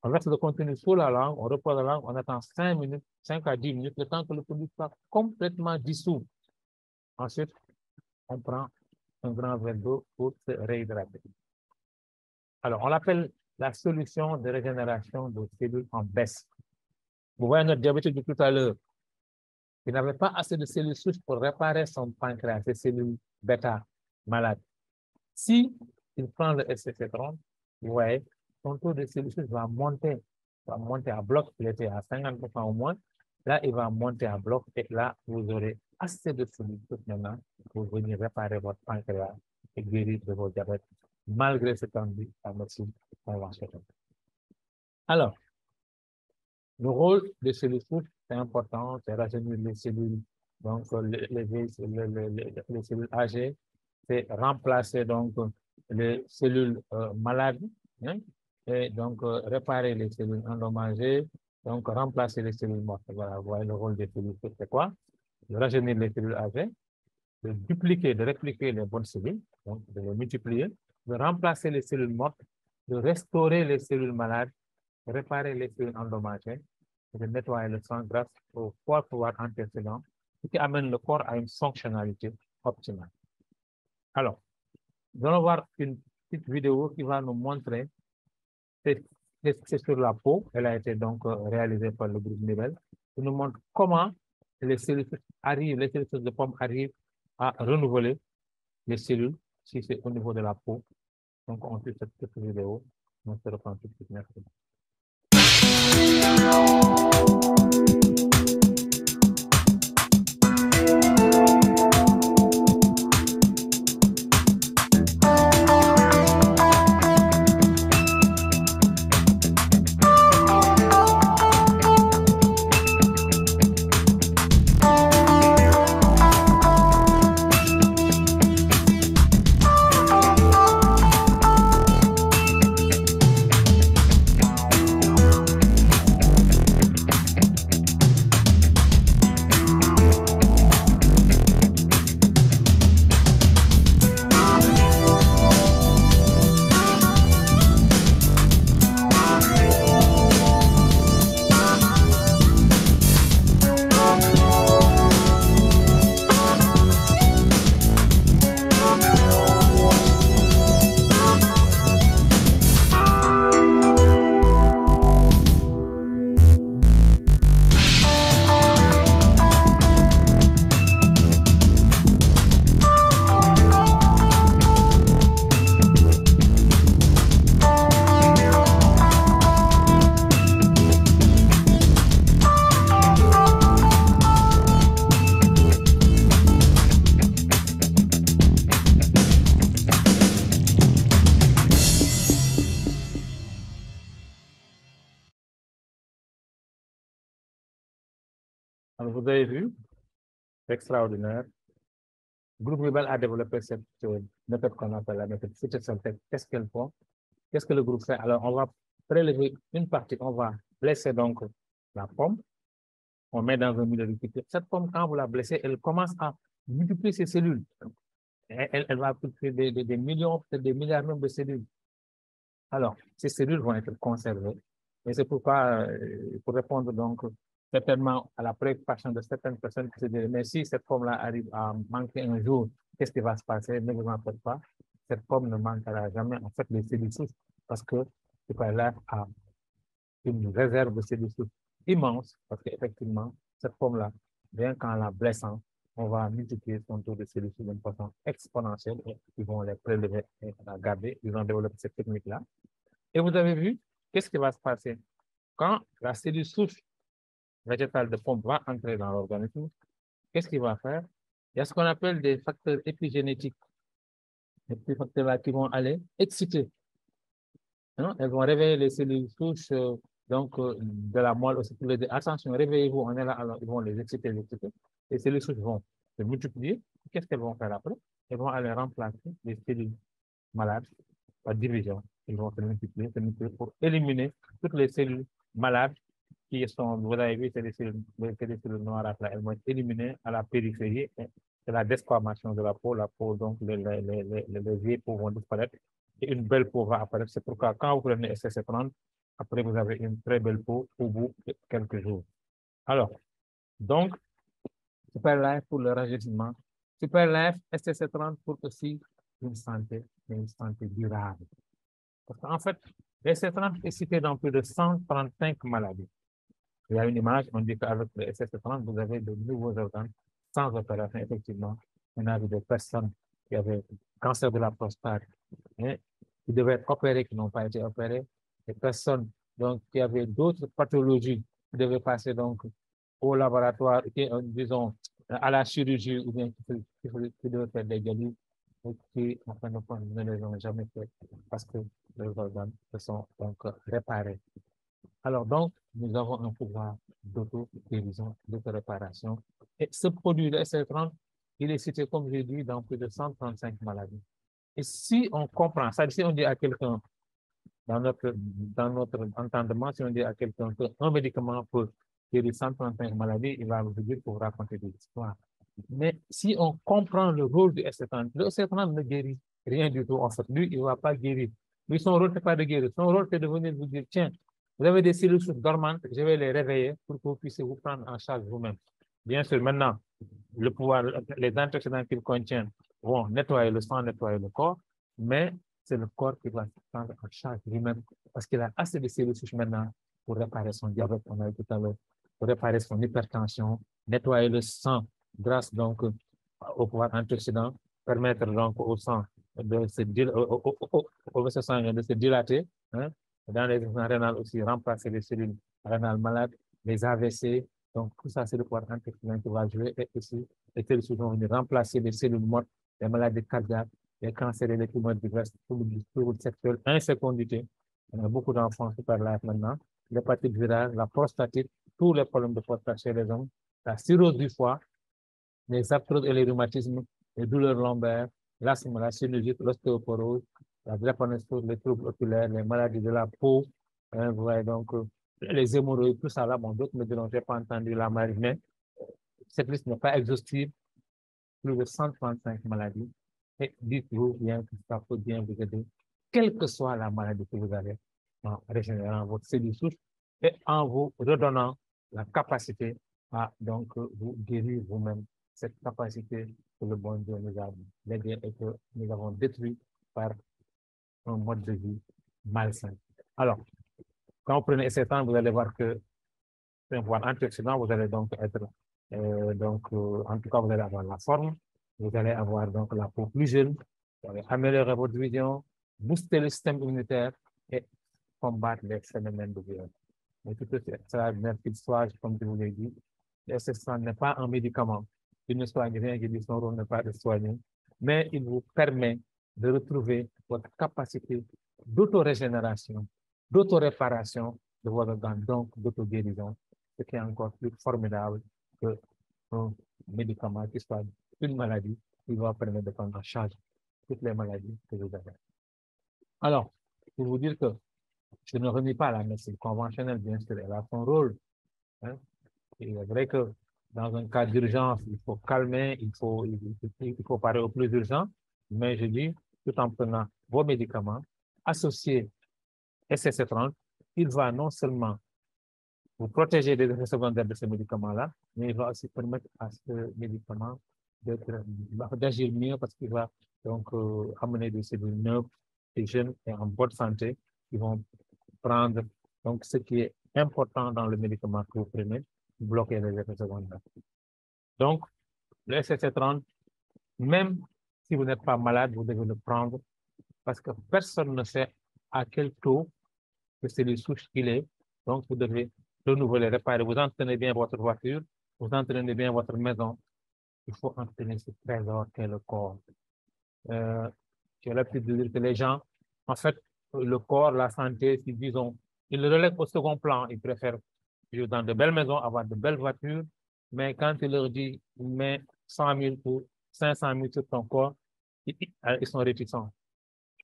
on verse le contenu sous la langue, on repose la langue, on attend 5 minutes, 5 à 10 minutes, le temps que le produit soit complètement dissous. Ensuite, on prend un grand verre d'eau pour se réhydrater. Alors, on l'appelle la solution de régénération de cellules en baisse. Vous voyez notre diabétique de tout à l'heure. Il n'avait pas assez de cellules souches pour réparer son pancréas, ces cellules bêta malades. Si il prend le STC30, vous voyez, son taux de cellules souches va monter à bloc. Il était à 50% au moins. Là, il va monter à bloc et là, vous aurez assez de cellules souches maintenant pour venir réparer votre pancréas et guérir de vos diabètes, malgré ce tendu à médecine conventionnelle. Alors, le rôle des cellules souches, c'est important, c'est rajeunir les cellules, donc les cellules âgées, c'est remplacer donc les cellules malades, hein, et donc réparer les cellules endommagées, donc remplacer les cellules mortes. Voilà, vous voyez le rôle des cellules souches, c'est quoi? De rajeunir les cellules âgées, de dupliquer, de répliquer les bonnes cellules, donc de les multiplier, de remplacer les cellules mortes, de restaurer les cellules malades, réparer les cellules endommagées, et de nettoyer le sang grâce au fort pouvoir antiocédant, ce qui amène le corps à une fonctionnalité optimale. Alors, nous allons voir une petite vidéo qui va nous montrer, c'est sur la peau, elle a été donc réalisée par le groupe Nibel, qui nous montre comment les cellules arrivent, les cellules de pomme arrivent à renouveler les cellules, si c'est au niveau de la peau. Donc, on suit cette petite vidéo. On se reprend tout de suite. Merci. Alors, vous avez vu, c'est extraordinaire. Le groupe Nibel a développé cette méthode qu'on appelle la méthode phytosanitaire. Qu'est-ce qu'elle fait? Qu'est-ce que le groupe fait? Alors, on va prélever une partie, on va blesser donc la pomme, on met dans un milieu de culture. Cette pomme, quand vous la blessez, elle commence à multiplier ses cellules. elle va cultiver des millions, peut-être des milliards même de cellules. Alors, ces cellules vont être conservées. Et c'est pourquoi, pour répondre donc certainement à la préoccupation de certaines personnes qui se disent, mais si cette forme-là arrive à manquer un jour, qu'est-ce qui va se passer? Ne vous en faites pas. Cette forme ne manquera jamais. En fait, les cellules souches, parce que Superlife a une réserve de cellules souches immense, parce qu'effectivement, cette forme-là, bien qu'en la blessant, on va multiplier son taux de cellules souches d'une façon exponentielle et ils vont les prélever et la garder. Ils ont développé cette technique-là. Et vous avez vu, qu'est-ce qui va se passer? Quand la cellule souche végétale de pompe va entrer dans l'organisme, qu'est-ce qu'il va faire? Il y a ce qu'on appelle des facteurs épigénétiques. Les petits facteurs-là qui vont aller exciter. Hein? Elles vont réveiller les cellules souches de la moelle aussi. Attention, réveillez-vous, on est là, alors ils vont les exciter, les exciter. Les cellules souches vont se multiplier. Qu'est-ce qu'elles vont faire après? Elles vont aller remplacer les cellules malades par division. Ils vont se multiplier pour éliminer toutes les cellules malades qui sont, vous avez vu, c'est des cellules noires, elles vont être éliminées à la périphérie. C'est la desquamation de la peau, donc les vieilles peaux vont disparaître et une belle peau va apparaître. C'est pourquoi quand vous prenez STC30, après vous avez une très belle peau au bout de quelques jours. Alors, donc, Superlife pour le rajeunissement, Superlife STC30 pour aussi une santé durable. Parce qu'en fait, le STC30 est cité dans plus de 135 maladies. Il y a une image, on dit qu'avec le STC30, vous avez de nouveaux organes sans opération, effectivement. On a vu des personnes qui avaient cancer de la prostate, hein, qui devaient être opérées, qui n'ont pas été opérées. Des personnes donc, qui avaient d'autres pathologies qui devaient passer donc, au laboratoire, disons, à la chirurgie, ou bien qui devaient faire des dialyses, et qui, en fin de compte, ne les ont jamais fait parce que les organes se sont donc réparés. Alors donc, nous avons un pouvoir d'auto-guérison, d'auto-réparation. Et ce produit, le SL30, il est cité, comme j'ai dit, dans plus de 135 maladies. Et si on comprend ça, si on dit à quelqu'un, dans notre entendement, si on dit à quelqu'un qu'un médicament peut guérir 135 maladies, il va vous dire pour raconter des histoires. Mais si on comprend le rôle du SL30, le SL30 ne guérit rien du tout. En fait, lui, il ne va pas guérir. Lui, son rôle, ce n'est pas de guérir. Son rôle, c'est de venir vous dire, tiens, vous avez des cellules dormantes, je vais les réveiller pour que vous puissiez vous prendre en charge vous-même. Bien sûr, maintenant, le pouvoir, les antioxydants qu'il contient vont nettoyer le sang, nettoyer le corps, mais c'est le corps qui doit se prendre en charge lui-même parce qu'il a assez de cellules souches maintenant pour réparer son diabète, on a dit tout à l'heure, pour réparer son hypertension, nettoyer le sang grâce donc au pouvoir antioxydant, permettre donc au sang de se dilater, hein, dans les insuffisance rénale aussi, remplacer les cellules rénales malades, les AVC. Donc, tout ça, c'est le pouvoir antioxydant qui va jouer. Et aussi, les cellules souches vont venir remplacer les cellules mortes, les maladies cardiaques, les cancers et les tumeurs diverses, troubles sexuels, infécondité. On a beaucoup d'enfants Superlife maintenant. L'hépatite virale, la prostatite, tous les problèmes de prostate chez les hommes, la cirrhose du foie, les arthroses et les rhumatismes, les douleurs lombaires, l'asthme, la sinusite, l'ostéoporose, la drépanocytose, les troubles oculaires, les maladies de la peau, hein, vous voyez donc les hémorroïdes, tout ça là, bon, d'autres me diront, je n'ai pas entendu la maladie, mais cette liste n'est pas exhaustive, plus de 135 maladies, et dites-vous bien que ça peut bien vous aider, quelle que soit la maladie que vous avez, en régénérant votre cellule souche et en vous redonnant la capacité à donc vous guérir vous-même. Cette capacité que le bon Dieu nous a léguée et que nous avons détruit par un mode de vie malsain. Alors, quand vous prenez ces temps, vous allez voir que c'est un pouvoir antioxydant, vous allez donc être, en tout cas, vous allez avoir la forme, vous allez avoir donc la peau plus jeune, vous allez améliorer votre vision, booster le système immunitaire et combattre les phénomènes de violence. Mais tout cela, même qu'il soit, comme je vous l'ai dit, le SSA n'est pas un médicament. Il ne soigne rien, il dit son rôle n'est pas de soigner, mais il vous permet de retrouver votre capacité d'autorégénération, d'autoréparation de votre organe, donc d'auto-guérison, ce qui est encore plus formidable qu'un médicament qui soigne une maladie qui va permettre de prendre en charge toutes les maladies que vous avez. Alors, pour vous dire que je ne remets pas la médecine conventionnelle, bien sûr, elle a son rôle. Hein. Il est vrai que dans un cas d'urgence, il faut calmer, il faut parer au plus urgent. Mais je dis, tout en prenant vos médicaments, associés STC30, il va non seulement vous protéger des effets secondaires de ce médicament-là, mais il va aussi permettre à ce médicament d'agir mieux parce qu'il va donc amener des cellules neuves et jeunes et en bonne santé qui vont prendre donc ce qui est important dans le médicament que vous prenez, bloquer les effets secondaires. Donc, le STC30, même si vous n'êtes pas malade, vous devez le prendre parce que personne ne sait à quel taux que c'est les souches qu'il est. Donc, vous devez renouveler, réparer. Vous entretenez bien votre voiture, vous entretenez bien votre maison. Il faut entretenir ce trésor qu'est le corps. J'ai l'habitude de dire que les gens, en fait, le corps, la santé, disons, ils le relèvent au second plan. Ils préfèrent vivre dans de belles maisons, avoir de belles voitures, mais quand il leur dit, mets 100 000 ou 500 000 sur ton corps, ils sont réticents.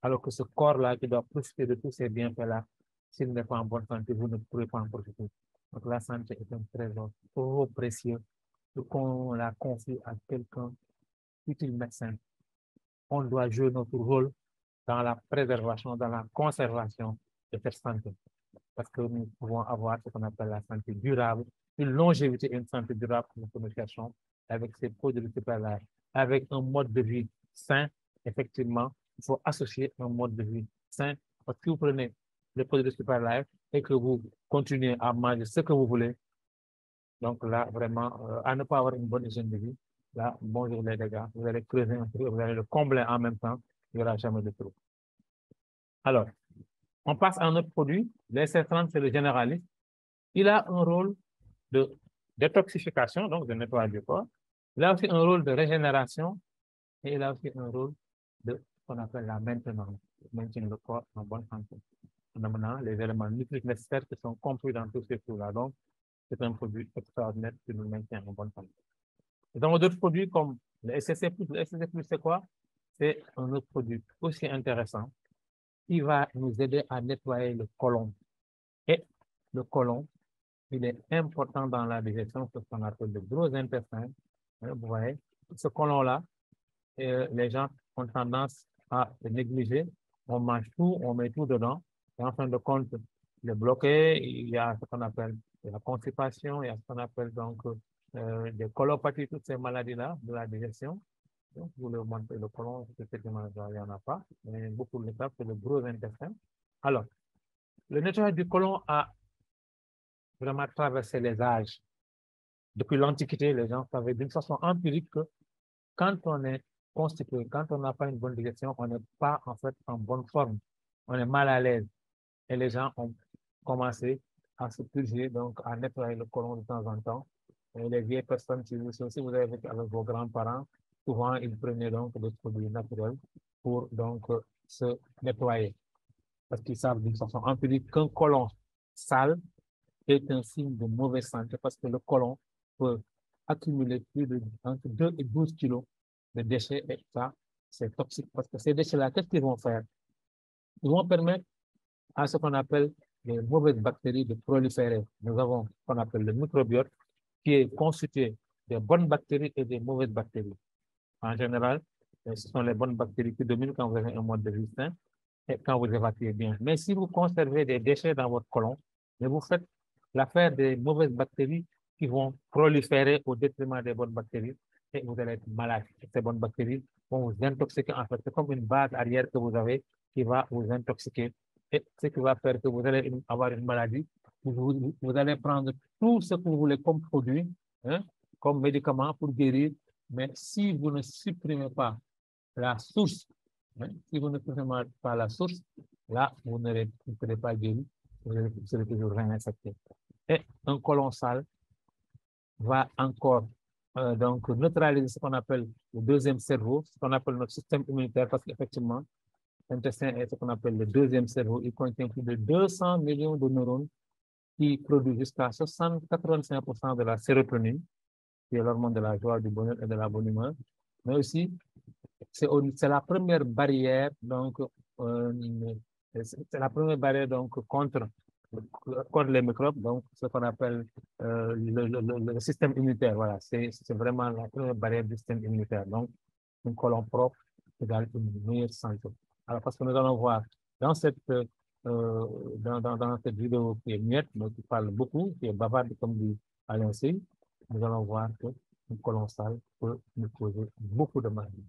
Alors que ce corps-là qui doit profiter de tous ces bienfaits-là, s'il n'est pas en bonne santé, vous ne pourrez pas en profiter. Donc la santé est un trésor trop précieux qu'on la confie à quelqu'un, utile médecin. On doit jouer notre rôle dans la préservation, dans la conservation de cette santé. Parce que nous pouvons avoir ce qu'on appelle la santé durable, une longévité et une santé durable que nous cherchons avec ces produits de Superlife, avec un mode de vie sain. Effectivement, il faut associer un mode de vie sain. Parce que si vous prenez le produit de Superlife et que vous continuez à manger ce que vous voulez, donc là, vraiment, à ne pas avoir une bonne hygiène de vie, là, bonjour les dégâts, vous allez creuser un trou, vous allez le combler en même temps, il n'y aura jamais de trou. Alors, on passe à un autre produit, le SC30, c'est le généraliste. Il a un rôle de détoxification, donc de nettoyage du corps. Il a aussi un rôle de régénération et il a aussi un rôle de ce qu'on appelle la maintenance, maintenir le corps en bonne santé. En amenant les éléments nutritifs nécessaires qui sont compris dans tous ces fruits-là. Donc, c'est un produit extraordinaire qui nous maintient en bonne santé. Et dans d'autres produits comme le SCC+, c'est quoi? C'est un autre produit aussi intéressant qui va nous aider à nettoyer le côlon. Et le côlon, il est important dans la digestion, ce qu'on appelle le gros intestin. Vous voyez, ce côlon-là, les gens ont tendance à le négliger. On mange tout, on met tout dedans. Et en fin de compte, il est bloqué. Il y a ce qu'on appelle la constipation, il y a ce qu'on appelle donc des colopathies, toutes ces maladies-là de la digestion. Donc, vous le montrez le côlon, effectivement, il n'y en a pas. Mais beaucoup le savent, c'est le gros intestin. Alors, le nettoyage du côlon a vraiment traversé les âges. Depuis l'Antiquité, les gens savaient d'une façon empirique que quand on est constipé, quand on n'a pas une bonne digestion, on n'est pas en fait en bonne forme. On est mal à l'aise. Et les gens ont commencé à se purger, donc à nettoyer le côlon de temps en temps. Et les vieilles personnes, si vous avez vécu avec vos grands-parents, souvent ils prenaient donc des produits naturels pour donc se nettoyer. Parce qu'ils savent d'une façon empirique qu'un côlon sale est un signe de mauvaise santé parce que le côlon peut accumuler plus de entre 2 et 12 kilos de déchets et ça, c'est toxique parce que ces déchets-là, qu'est-ce qu'ils vont faire? Ils vont permettre à ce qu'on appelle les mauvaises bactéries de proliférer. Nous avons ce qu'on appelle le microbiote qui est constitué des bonnes bactéries et des mauvaises bactéries. En général, ce sont les bonnes bactéries qui dominent quand vous avez un mode de vie sain et quand vous évacuez bien. Mais si vous conservez des déchets dans votre côlon, mais vous faites l'affaire des mauvaises bactéries qui vont proliférer au détriment des bonnes bactéries et vous allez être malade. Ces bonnes bactéries vont vous intoxiquer. En fait, c'est comme une base arrière que vous avez qui va vous intoxiquer. Et ce qui va faire que vous allez avoir une maladie. Vous allez prendre tout ce que vous voulez comme produit, hein, comme médicament pour guérir. Mais si vous ne supprimez pas la source, hein, si vous ne supprimez pas la source, là, vous ne serez pas guéri. Vous serez toujours réinfecté. Et un côlon sale va encore donc neutraliser ce qu'on appelle le deuxième cerveau, ce qu'on appelle notre système immunitaire, parce qu'effectivement, l'intestin est ce qu'on appelle le deuxième cerveau. Il contient plus de 200 millions de neurones qui produisent jusqu'à 85% de la sérotonine, qui est l'hormone de la joie, du bonheur et de la bonne humeur. Mais aussi, c'est la première barrière, donc, c'est la première barrière donc, contre contre les microbes, donc ce qu'on appelle le système immunitaire. Voilà, c'est vraiment la première barrière du système immunitaire. Donc, un côlon propre égale une meilleure santé. Alors, parce que nous allons voir dans cette, dans cette vidéo qui est muette, mais qui parle beaucoup, qui est bavarde, comme dit Alain Cyr, nous allons voir que un côlon sale peut nous causer beaucoup de maladies.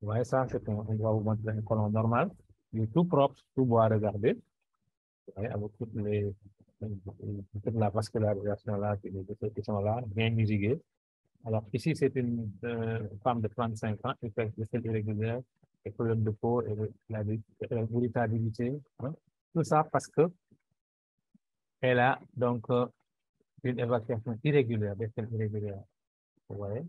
Vous voyez ça, on va vous montrer un côlon normal. Il est tout propre, tout beau à regarder. Avec toute la vascularisation là, qui sont là, bien irriguées. Alors ici, c'est une femme de 35 ans, qui fait des selles irrégulières, des problèmes de peau et l'irritabilité. Hein. Tout ça parce que elle a donc une évacuation irrégulière, des selles irrégulières. Vous voyez?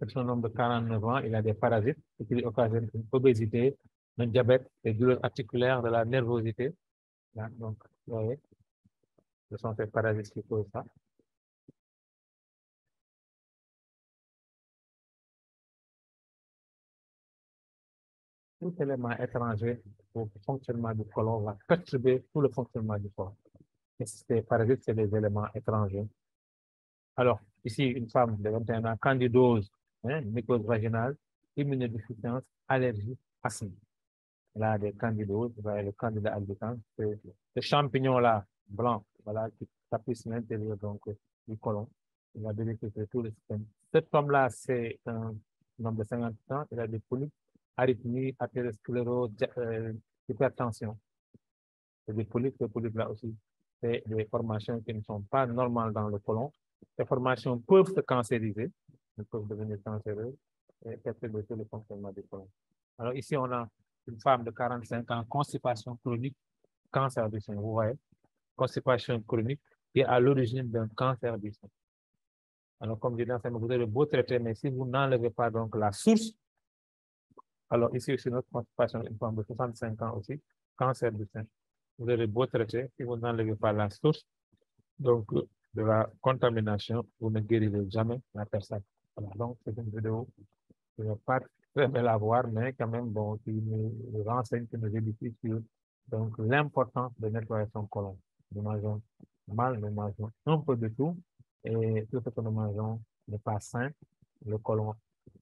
Son homme de 49 ans, il a des parasites qui occasionnent une obésité, un diabète, des douleurs articulaires, de la nervosité. Là, donc, vous voyez, ce sont ces parasites qui causent ça. Tout élément étranger au fonctionnement du côlon va perturber tout le fonctionnement du corps. Et ces parasites, c'est des éléments étrangers. Alors, ici, une femme de 21 ans, candidose, hein, mycose vaginale, immunodéficience, allergie, asthme. Là, des candidoses, le candida albicans, ce champignon-là, blanc, voilà, qui tapisse l'intérieur donc du côlon. Il va bénéficier de tout le système. Cet homme-là, c'est un homme de 50 ans, il a des polypes, arythmie, athérosclérose, hypertension. C'est des polypes, ces polypes-là aussi, c'est des formations qui ne sont pas normales dans le côlon. Ces formations peuvent se cancériser, elles peuvent devenir cancéreuses et perturber le fonctionnement du côlon. Alors ici, on a une femme de 45 ans, constipation chronique, cancer du sein. Vous voyez, constipation chronique qui est à l'origine d'un cancer du sein. Alors, comme je disais, vous avez beau traiter, mais si vous n'enlevez pas donc la source, alors ici, c'est notre constipation, une femme de 65 ans aussi, cancer du sein. Vous avez beau traiter, si vous n'enlevez pas la source, donc de la contamination, vous ne guérirez jamais la personne. Voilà, donc c'est une vidéo qui ne va pas très belle à voir, mais quand même, bon, qui nous renseigne, qui nous édifie sur donc l'importance de nettoyer son côlon. Nous mangeons mal, nous mangeons un peu de tout, et tout ce que nous mangeons n'est pas sain. Le côlon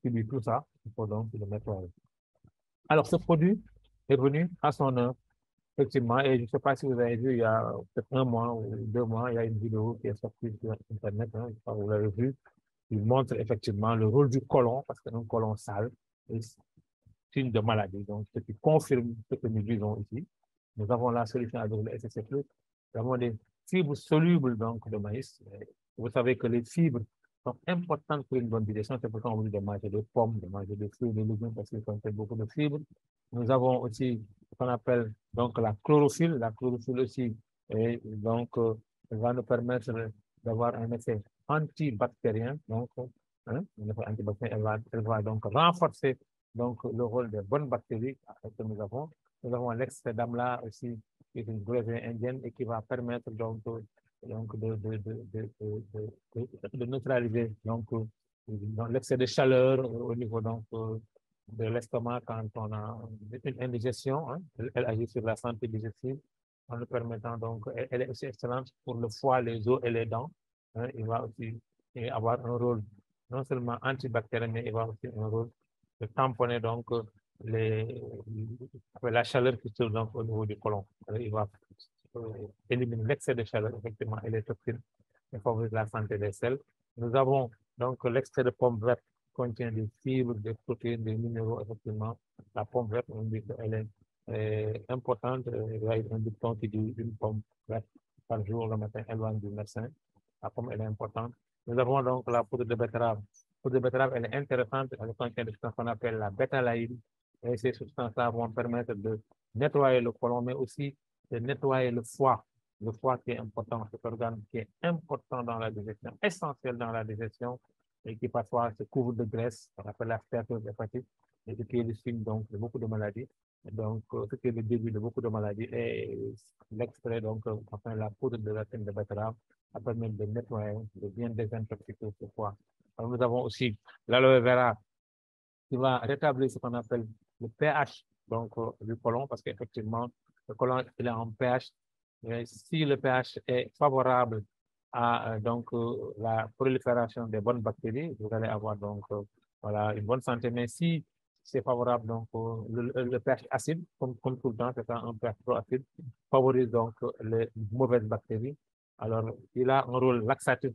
subit tout ça, il faut donc le nettoyer. Alors, ce produit est venu à son heure, effectivement, et je ne sais pas si vous avez vu, il y a peut-être 1 mois ou 2 mois, il y a une vidéo qui est sortie sur Internet, hein, je sais pas si vous l'avez vu, qui montre effectivement le rôle du côlon, parce qu'un côlon sale est signe de maladie. Donc, ce qui confirme ce que nous disons ici. Nous avons la solution avec le STC30. Nous avons des fibres solubles donc, de maïs. Vous savez que les fibres sont importantes pour une bonne digestion. C'est pourquoi on vous dit de manger des pommes, de manger des fruits, des légumes, parce qu'ils contiennent beaucoup de fibres. Nous avons aussi ce qu'on appelle donc la chlorophylle. La chlorophylle aussi, et donc, va nous permettre d'avoir un effet antibactérien. Donc, hein, un effet antibactérien, elle va donc renforcer donc le rôle des bonnes bactéries que nous avons. Nous avons l'extrait d'amla aussi, qui est une groseille indienne et qui va permettre donc de neutraliser donc l'excès de chaleur au niveau donc de l'estomac quand on a une indigestion. Hein, elle agit sur la santé digestive en nous permettant donc, elle est aussi excellente pour le foie, les os et les dents. Hein, il va aussi avoir un rôle non seulement antibactérien, mais il va aussi un rôle de tamponner donc la chaleur qui se trouve donc au niveau du côlon. Il va éliminer l'excès de chaleur, effectivement, et les toxines, et favoriser la santé des selles. Nous avons donc l'extrait de pomme verte qui contient des fibres, des protéines, des minéraux, effectivement. La pomme verte, on dit qu'elle est importante. Il y a un dicton qui dit une pomme verte par jour le matin, éloigne du médecin. La pomme, elle est importante. Nous avons donc la poudre de betterave. La poudre de betterave, elle est intéressante. Elle contient des substances qu'on appelle la bétalaïne. Et ces substances-là vont permettre de nettoyer le côlon, mais aussi de nettoyer le foie. Le foie qui est important, cet organe qui est important dans la digestion, essentiel dans la digestion, et qui parfois se couvre de graisse, on appelle la stéatose hépatique, et qui est le signe donc de beaucoup de maladies. donc ce qui est le début de beaucoup de maladies, et l'extrait, donc, enfin, la poudre de racine de betterave, ça permet de nettoyer, de bien désintoxiquer ce foie. Alors, nous avons aussi l'aloe vera qui va rétablir ce qu'on appelle le pH donc, du côlon, parce qu'effectivement, le côlon il est en pH. Et si le pH est favorable à donc, la prolifération des bonnes bactéries, vous allez avoir donc, voilà, une bonne santé. Mais si c'est favorable, donc le pH acide, comme tout le temps, c'est un pH trop acide, favorise donc les mauvaises bactéries. Alors, il a un rôle laxatif.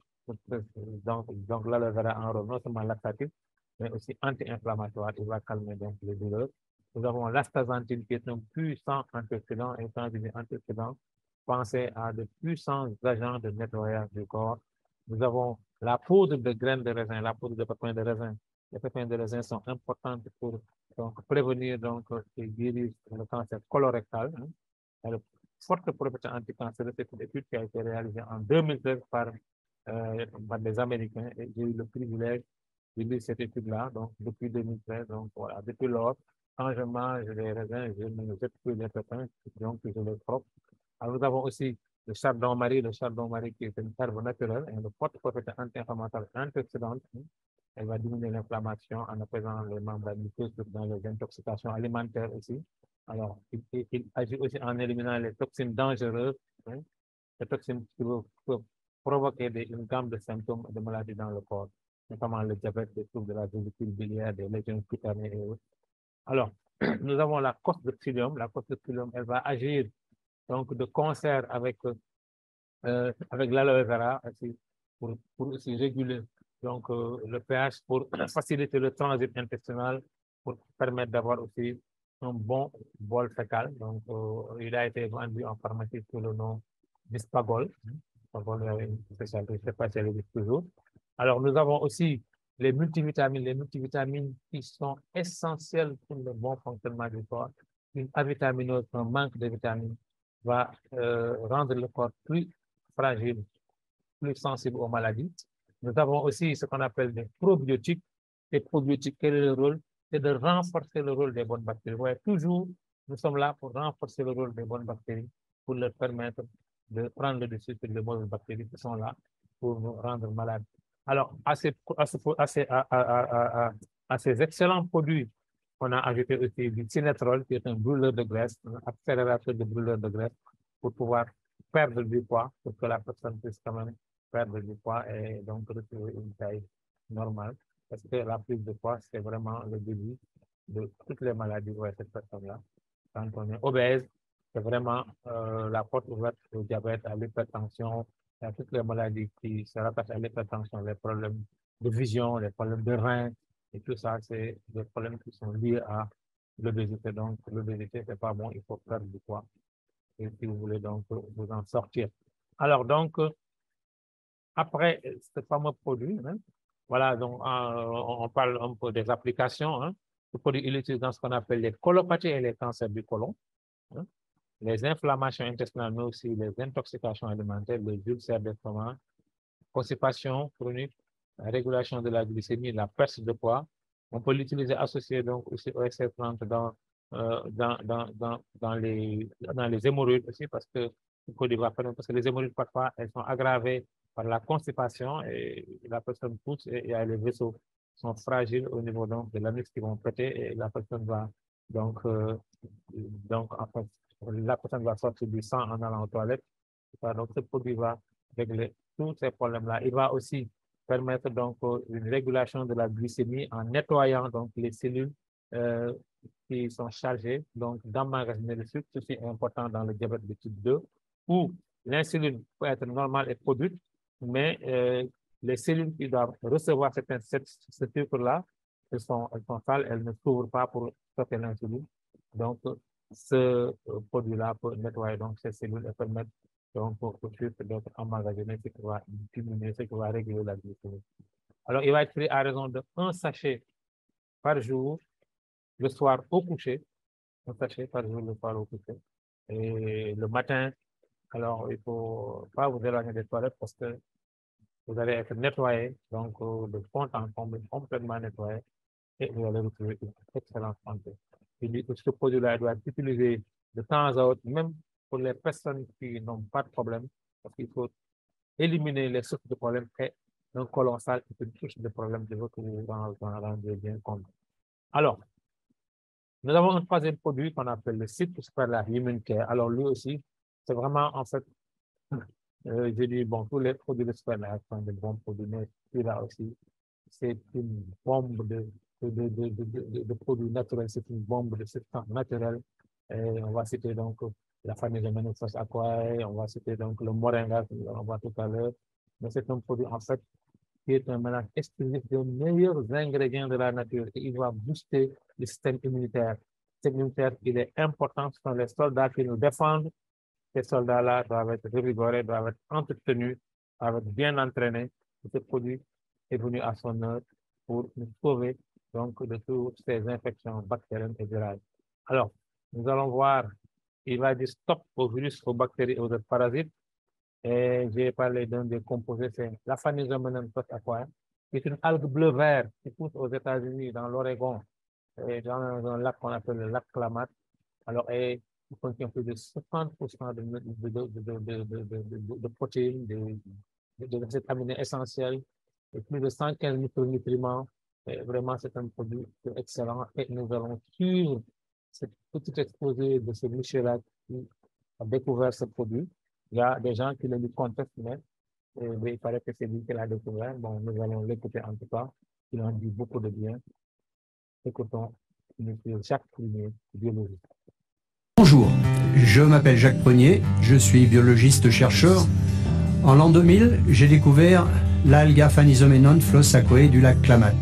Donc l'aloe vera a un rôle non seulement laxatif, mais aussi anti-inflammatoire. Il va calmer donc les douleurs. Nous avons l'astaxanthine qui est un puissant antioxydant, et quand je dis antioxydant, pensez à de puissants agents de nettoyage du corps. Nous avons la poudre de graines de raisin, la poudre de pépins de raisin. Les pépins de raisin sont importants pour donc, prévenir donc, et guérir le cancer colorectal. Hein. Elle a une forte propriété anticancéreuse. C'est une étude qui a été réalisée en 2013 par des Américains, et j'ai eu le privilège de lire cette étude-là, donc depuis 2013. Donc voilà, depuis lors, quand je mange les raisins, je ne jette plus les pépins, donc je les frotte. Alors, nous avons aussi le chardon-marie qui est une herbe naturelle et une forte propriété anti-inflammatoire et antioxydante. Elle va diminuer l'inflammation en apaisant les membres muqueuses dans les intoxications alimentaires aussi. Alors, il agit aussi en éliminant les toxines dangereuses, hein, les toxines qui peuvent provoquer une gamme de symptômes de maladies dans le corps, notamment le diabète, des troubles de la vésicule biliaire, des lésions cutanées et autres. Alors, nous avons la coste de psyllium. La coste de psyllium, elle va agir donc de concert avec l'aloe vera aussi, pour aussi réguler donc, le pH, pour faciliter le transit intestinal, pour permettre d'avoir aussi un bon bol fécal. Donc, il a été vendu en pharmacie sous le nom d'Ispagol. Ispagol est une spécialité, je ne sais pas si elle existe toujours. Alors, nous avons aussi les multivitamines qui sont essentielles pour le bon fonctionnement du corps. Une avitaminose, un manque de vitamines va rendre le corps plus fragile, plus sensible aux maladies. Nous avons aussi ce qu'on appelle des probiotiques. Les probiotiques, quel est le rôle? C'est de renforcer le rôle des bonnes bactéries. Ouais, toujours, nous sommes là pour renforcer le rôle des bonnes bactéries, pour leur permettre de prendre le dessus sur les mauvaises bactéries qui sont là pour nous rendre malades. Alors, à ces excellents produits, on a ajouté aussi du cinétrol, qui est un brûleur de graisse, un accélérateur de brûleur de graisse, pour pouvoir perdre du poids, pour que la personne puisse quand même perdre du poids et donc retrouver une taille normale. Parce que la prise de poids, c'est vraiment le début de toutes les maladies de cette personne-là. Quand on est obèse, c'est vraiment la porte ouverte au diabète, à l'hypertension, à toutes les maladies qui se rattachent à l'hypertension, les problèmes de vision, les problèmes de reins, et tout ça, c'est des problèmes qui sont liés à l'obésité. Donc, l'obésité, c'est pas bon, il faut perdre du poids. Et si vous voulez donc vous en sortir. Alors, donc, après ce fameux produit, hein, voilà, donc on parle un peu des applications. Hein. Le produit, il utilise dans ce qu'on appelle les colopathies et les cancers du côlon, hein, les inflammations intestinales, mais aussi les intoxications alimentaires, les ulcères d'estomac, constipation chronique, la régulation de la glycémie, la perte de poids. On peut l'utiliser associé donc aussi au SC30 dans les hémorroïdes aussi, parce que les hémorroïdes parfois elles sont aggravées par la constipation et la personne pousse et les vaisseaux sont fragiles au niveau donc de l'anus qui vont péter et la personne va donc en fait, la personne va sortir du sang en allant aux toilettes. Donc ce produit va régler tous ces problèmes-là. Il va aussi permettre donc une régulation de la glycémie en nettoyant donc les cellules qui sont chargées donc d'emmagasiner le sucre. Ceci est important dans le diabète de type 2 où l'insuline peut être normale et produite, mais les cellules qui doivent recevoir ce sucre-là, elles sont sales, elles ne s'ouvrent pas pour stocker l'insuline. Donc, ce produit-là peut nettoyer donc ces cellules et permettre donc pour sucre d'être emmagasiné, ce qui va diminuer, ce qui va réguler la glycémie. Alors, il va être pris à raison de 1 sachet par jour, le soir au coucher, 1 sachet par jour, le soir au coucher. Et le matin, alors il ne faut pas vous éloigner des toilettes parce que vous allez être nettoyé, donc de fond en comble, complètement nettoyé, et vous allez retrouver une excellente santé. Ce produit-là doit être utilisé de temps à autre, même pour les personnes qui n'ont pas de problème, parce qu'il faut éliminer les sources de problèmes et un colossal est une source de problème de votre dans le bien compte. Alors, nous avons un troisième produit qu'on appelle le site Superlife Human Care. Alors, lui aussi, c'est vraiment, en fait, j'ai dit, bon, tous les produits de Superlife sont de bons produits, mais celui-là aussi, c'est une bombe de produits naturels, c'est une bombe de substances naturelles. Et on va citer donc la famille de Manifest Aquae, on va citer donc le moringa, on voit tout à l'heure. Mais c'est un produit, en fait, qui est un mélange exclusif des meilleurs ingrédients de la nature et il va booster le système immunitaire. Le système immunitaire, il est important, ce sont les soldats qui nous défendent. Ces soldats-là doivent être revigorés, doivent être entretenus, doivent être bien entraînés. Et ce produit est venu à son heure pour nous sauver donc, de toutes ces infections bactériennes et virales. Alors, nous allons voir, il va dire stop aux virus, aux bactéries et aux autres parasites. Et j'ai parlé d'un des composés, c'est la Phanisomena aquae, qui est une algue bleu-vert qui pousse aux États-Unis, dans l'Oregon, et dans un lac qu'on appelle le lac Klamath. Alors, il contient plus de 60% de protéines, de acides aminés essentiels, et plus de 115 micronutriments. Et vraiment, c'est un produit excellent. Et nous allons suivre cette petite exposé de ce monsieur-là qui a découvert ce produit. Il y a des gens qui le lui contestent, mais il paraît que c'est lui qui l'a découvert. Bon, nous allons l'écouter en tout cas. Il en dit beaucoup de bien. Écoutons M. Jacques Prunier, biologiste. Bonjour, je m'appelle Jacques Prunier, je suis biologiste-chercheur. En l'an 2000, j'ai découvert l'algue Phanisomena floss aquae du lac Klamath.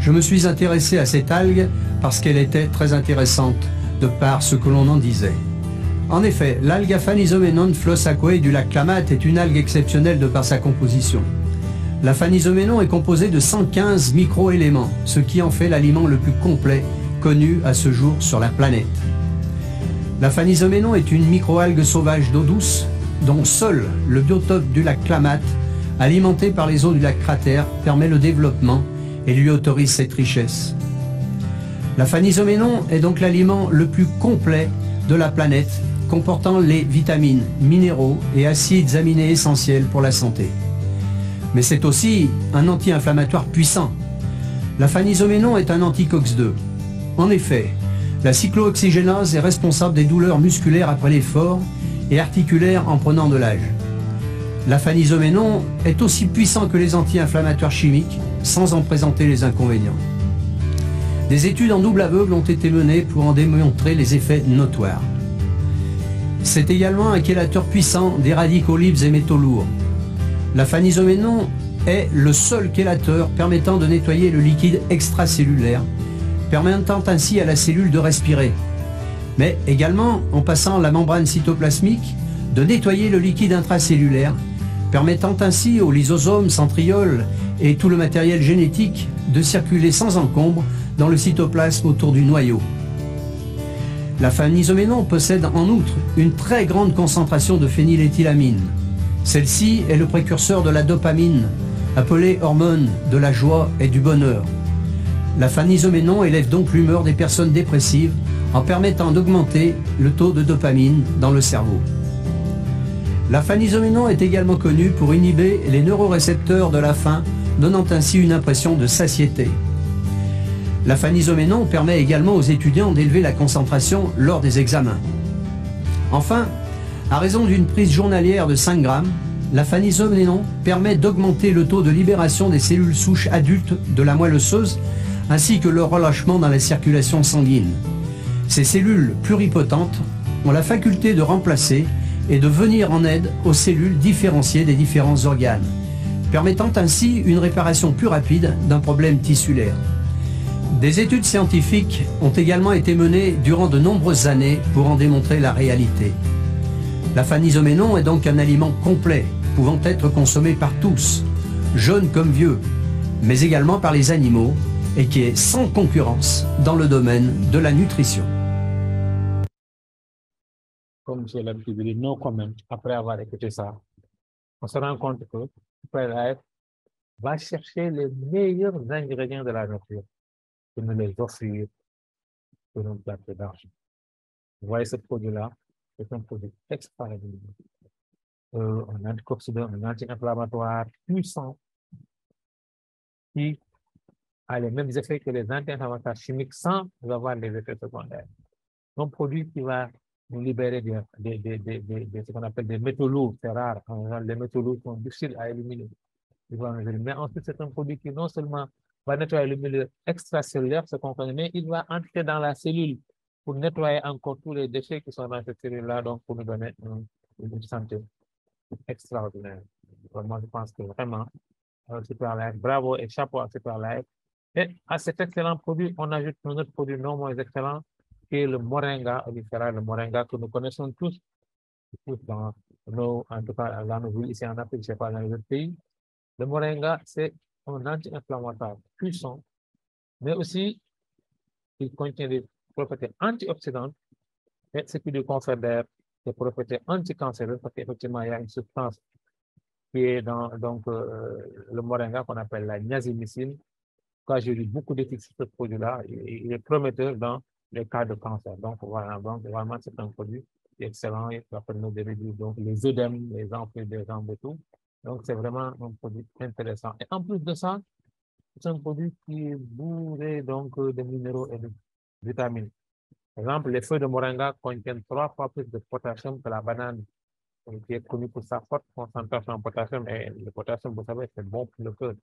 Je me suis intéressé à cette algue parce qu'elle était très intéressante de par ce que l'on en disait. En effet, l'algue Phanisomena floss aquae du lac Klamath est une algue exceptionnelle de par sa composition. La Phanisomena est composée de 115 micro-éléments, ce qui en fait l'aliment le plus complet connu à ce jour sur la planète. La Phanisomena est une microalgue sauvage d'eau douce dont seul le biotope du lac Klamath, alimenté par les eaux du lac Cratère, permet le développement et lui autorise cette richesse. La Phanisomena est donc l'aliment le plus complet de la planète, comportant les vitamines, minéraux et acides aminés essentiels pour la santé. Mais c'est aussi un anti-inflammatoire puissant. La Phanisomena est un anti-COX-2. En effet, la cyclooxygénase est responsable des douleurs musculaires après l'effort et articulaires en prenant de l'âge. La Phanisomena est aussi puissant que les anti-inflammatoires chimiques, sans en présenter les inconvénients. Des études en double aveugle ont été menées pour en démontrer les effets notoires. C'est également un chélateur puissant des radicaux libres et métaux lourds. La Phanisomena est le seul chélateur permettant de nettoyer le liquide extracellulaire, permettant ainsi à la cellule de respirer, mais également, en passant la membrane cytoplasmique, de nettoyer le liquide intracellulaire, permettant ainsi aux lysosomes, centrioles et tout le matériel génétique de circuler sans encombre dans le cytoplasme autour du noyau. La Phanisomena possède en outre une très grande concentration de phényléthylamine. Celle-ci est le précurseur de la dopamine, appelée hormone de la joie et du bonheur. La Phanisomena élève donc l'humeur des personnes dépressives en permettant d'augmenter le taux de dopamine dans le cerveau. La Phanisomena est également connue pour inhiber les neurorécepteurs de la faim, donnant ainsi une impression de satiété. La Phanisomena permet également aux étudiants d'élever la concentration lors des examens. Enfin, à raison d'une prise journalière de 5 grammes, la Phanisomena permet d'augmenter le taux de libération des cellules souches adultes de la moelle osseuse ainsi que leur relâchement dans la circulation sanguine. Ces cellules pluripotentes ont la faculté de remplacer et de venir en aide aux cellules différenciées des différents organes, permettant ainsi une réparation plus rapide d'un problème tissulaire. Des études scientifiques ont également été menées durant de nombreuses années pour en démontrer la réalité. La Phanisomena est donc un aliment complet, pouvant être consommé par tous, jeunes comme vieux, mais également par les animaux, et qui est sans concurrence dans le domaine de la nutrition. Comme j'ai l'habitude de dire, no comment, après avoir écouté ça, on se rend compte que Superlife va chercher les meilleurs ingrédients de la nature pour nous les offrir sur un plateau d'argent. Vous voyez ce produit-là, c'est un produit extraordinaire. Un antioxydant, un anti-inflammatoire puissant qui a les mêmes effets que les anti-inflammatoires chimiques sans avoir les effets secondaires. Un produit qui va nous libérer de ce qu'on appelle des métaux lourds, c'est rare. Les métaux lourds sont difficiles à éliminer. Mais ensuite, c'est un produit qui non seulement va nettoyer le milieu extracellulaire, ce qu'on connaît, mais il va entrer dans la cellule pour nettoyer encore tous les déchets qui sont dans cette cellule-là, donc pour nous donner une santé extraordinaire. Donc, moi, je pense que vraiment, Superlife, bravo et chapeau à Superlife. Et à cet excellent produit, on ajoute un autre produit non moins excellent, qui est le moringa, le moringa que nous connaissons tous dans nos, en tout cas dans nos villes, ici en Afrique, je ne sais pas, dans les autres pays. Le moringa, c'est un anti-inflammatoire puissant, mais aussi, il contient des propriétés antioxydantes, et ce qui lui confère des propriétés anticancéreuses, parce qu'effectivement, il y a une substance qui est dans le moringa qu'on appelle la niacinamide. Quand j'ai lu beaucoup d'études sur ce produit-là, il est prometteur dans les cas de cancer. Donc, voilà, donc vraiment, c'est un produit excellent et ça permet de réduire donc, les œdèmes, les enflures des jambes et tout. Donc, c'est vraiment un produit intéressant. Et en plus de ça, c'est un produit qui est bourré donc, de minéraux et de vitamines. Par exemple, les feuilles de moringa contiennent 3 fois plus de potassium que la banane, qui est connue pour sa forte concentration en potassium. Et le potassium, vous savez, c'est bon pour le cœur.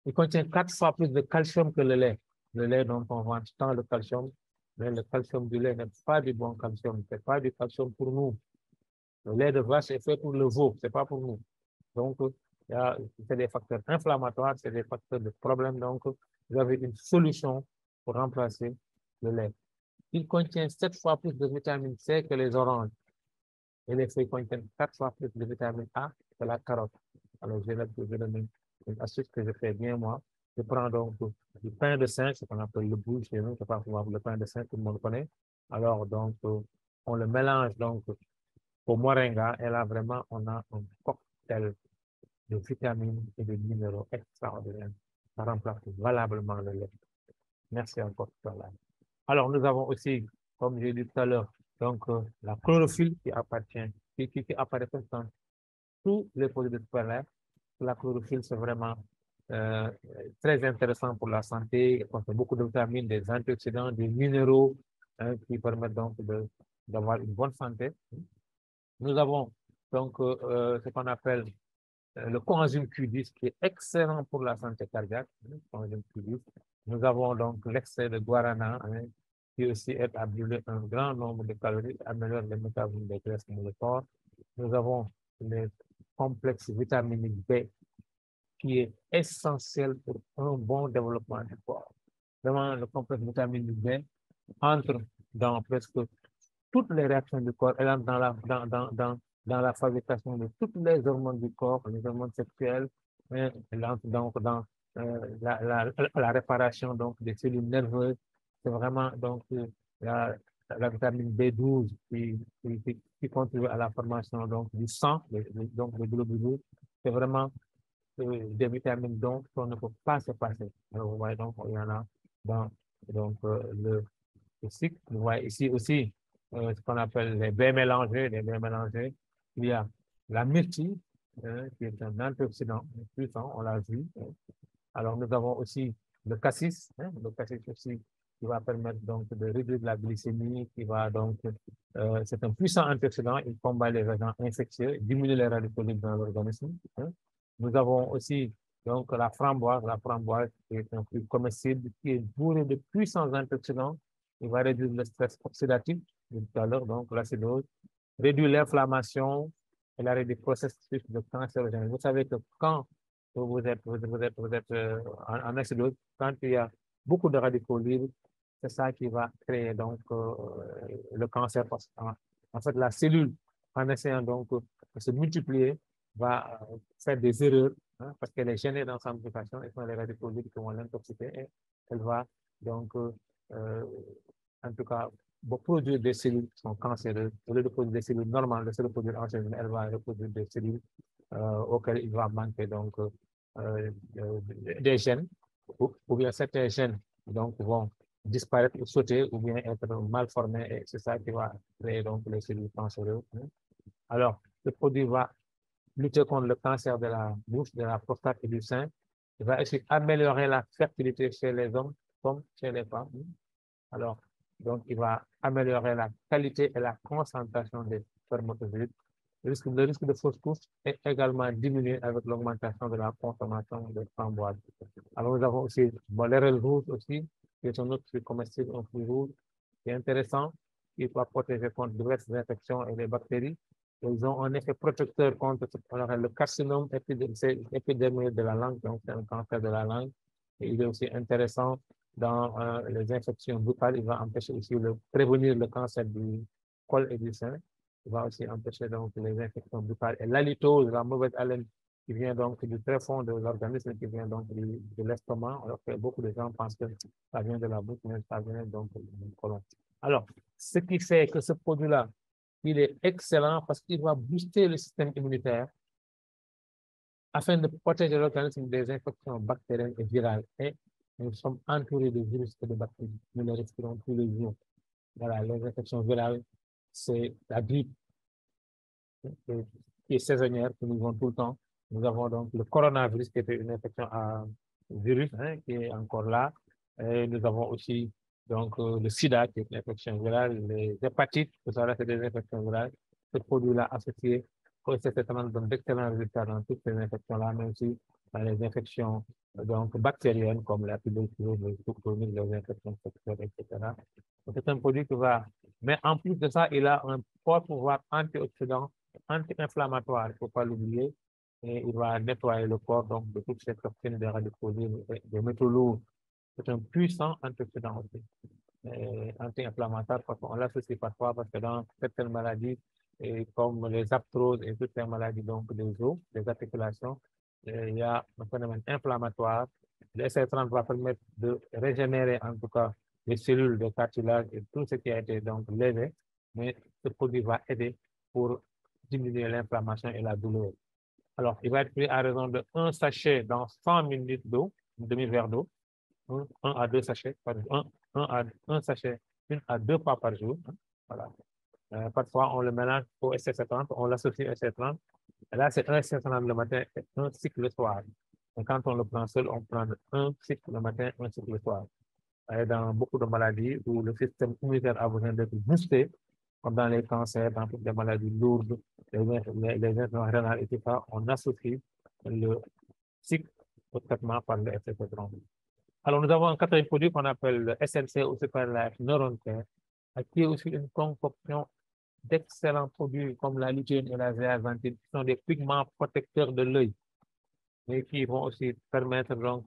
Il contient 4 fois plus de calcium que le lait. Le lait dont on vend tant le calcium, mais le calcium du lait n'est pas du bon calcium. Ce n'est pas du calcium pour nous. Le lait de vache est fait pour le veau, ce n'est pas pour nous. Donc, c'est des facteurs inflammatoires, c'est des facteurs de problème. Donc, vous avez une solution pour remplacer le lait. Il contient 7 fois plus de vitamine C que les oranges. Et les feuilles contiennent 4 fois plus de vitamine A que la carotte. Alors, je vais donner une astuce que je fais bien, moi. Je prends donc du pain de singe, ce qu'on appelle le bouge chez nous, je sais pas comment le pain de singe, tout le monde connaît. Alors, donc, on le mélange donc au moringa, et là, vraiment, on a un cocktail de vitamines et de minéraux extraordinaires. Ça remplace valablement le lait. Merci encore pour cela. Alors, nous avons aussi, comme j'ai dit tout à l'heure, donc la chlorophylle qui appartient, qui apparaît dans tous les produits de Superlife. La chlorophylle, c'est vraiment très intéressant pour la santé. Il contient beaucoup de vitamines, des antioxydants, des minéraux qui permettent donc d'avoir une bonne santé. Nous avons donc ce qu'on appelle le coenzyme Q10 qui est excellent pour la santé cardiaque. Coenzyme Q10. Nous avons donc l'extrait de guarana qui aussi aide à brûler un grand nombre de calories, améliore le métabolisme des graisses dans le corps. Nous avons le complexe vitaminique B qui est essentiel pour un bon développement du corps. Vraiment, le complexe vitaminique B entre dans presque toutes les réactions du corps, elle entre dans la fabrication de toutes les hormones du corps, les hormones sexuelles, elle entre donc dans la réparation donc, des cellules nerveuses. C'est vraiment donc la vitamine B12 qui contribue à la formation donc, du sang, donc le globules. C'est vraiment des vitamines dont on ne peut pas se passer. Alors, vous voyez, donc, il y en a dans donc, le cycle. Vous voyez ici aussi ce qu'on appelle les bains mélangés. Les bains mélangés, il y a la myrtille, qui est un antioxydant puissant, on l'a vu. Alors, nous avons aussi le cassis aussi, qui va permettre donc de réduire la glycémie, qui va donc, c'est un puissant antioxydant, il combat les agents infectieux, diminue les radicaux libres dans l'organisme. Nous avons aussi donc la framboise qui est un fruit comestible, qui est bourré de puissants antioxydants. Il va réduire le stress oxydatif, tout à l'heure, donc l'acidose, réduire l'inflammation et l'arrêt des processus de cancérogène. Vous savez que quand vous êtes en acidose, quand il y a beaucoup de radicaux libres, c'est ça qui va créer donc le cancer. Parce en fait, la cellule, en essayant donc de se multiplier, va faire des erreurs parce qu'elle est gênée dans sa multiplication et sont les radicaux libres qui vont l'intoxiquer et elle va donc en tout cas, pour produire des cellules qui sont cancéreuses, au lieu de produire des cellules normales, de se reproduire en général, elle va reproduire des cellules auxquelles il va manquer donc des gènes, ou bien certains gènes donc, vont disparaître ou sauter ou bien être mal formé et c'est ça qui va créer donc les cellules cancéreuses. Alors, ce produit va lutter contre le cancer de la bouche, de la prostate et du sein. Il va aussi améliorer la fertilité chez les hommes comme chez les femmes. Alors, donc, il va améliorer la qualité et la concentration des spermatozoïdes. Le risque de fausse couche est également diminué avec l'augmentation de la consommation de framboises. Alors, nous avons aussi l'érel rouge aussi, qui est un autre fruit comestible, un fruit rouge, qui est intéressant, qui va protéger contre diverses infections et les bactéries. Ils ont un effet protecteur contre le carcinome épidermique de la langue, donc c'est un cancer de la langue. Et il est aussi intéressant dans les infections buccales. Il va empêcher aussi de prévenir le cancer du col et du sein. Il va aussi empêcher donc les infections buccales. Et l'halitose, la mauvaise haleine qui vient donc du très fond de l'organisme, qui vient donc de l'estomac, alors que beaucoup de gens pensent que ça vient de la bouche, mais ça vient donc du côlon. Alors, ce qui fait que ce produit-là, il est excellent parce qu'il va booster le système immunitaire afin de protéger l'organisme des infections bactériennes et virales. Et nous sommes entourés de virus et de bactéries. Nous les respirons tous les jours. Voilà, les infections virales, c'est la grippe qui est saisonnière, que nous avons tout le temps. Nous avons donc le coronavirus qui était une infection à virus, qui est encore là. Et nous avons aussi donc le sida qui est une infection virale, les hépatites, tout ça là, c'est des infections virales. Ce produit-là associé au STC30 donne d'excellents résultats dans toutes ces infections-là, mais aussi dans les infections donc, bactériennes comme la tuberculose, les chroniques, les infections sexuelles, etc. C'est un produit qui va... Mais en plus de ça, il a un fort pouvoir antioxydant, anti-inflammatoire, il ne faut pas l'oublier. Et il va nettoyer le corps donc, de toutes ces toxines, des radicaux libres, des métaux lourds. C'est un puissant antioxydant aussi. Anti-inflammatoire, parce qu'on l'associe parfois parce que dans certaines maladies, comme les arthroses et toutes les maladies donc, des os, des articulations, il y a un phénomène inflammatoire. Le STC30 va permettre de régénérer en tout cas les cellules de cartilage et tout ce qui a été donc lévé, mais ce produit va aider pour diminuer l'inflammation et la douleur. Alors, il va être pris à raison de 1 sachet dans 100 ml d'eau, un demi-verre d'eau, 1 à 2 sachets par jour, un sachet 1 à 2 fois par jour. Voilà. Parfois, on le mélange au STC30, on l'associe au STC30. Et là, c'est un STC30 le matin et un cycle le soir. Et quand on le prend seul, on prend un cycle le matin, un cycle le soir. Et dans beaucoup de maladies où le système immunitaire a besoin d'être boosté, comme dans les cancers, dans toutes les maladies lourdes, les infections rénales et tout ça, on associe le cycle au traitement par le STC30. Alors, nous avons un quatrième produit qu'on appelle le SNC ou Superlife Neuron Care, qui est aussi une concoction d'excellents produits comme la lutéine et la zéaxanthine, qui sont des pigments protecteurs de l'œil, et qui vont aussi permettre donc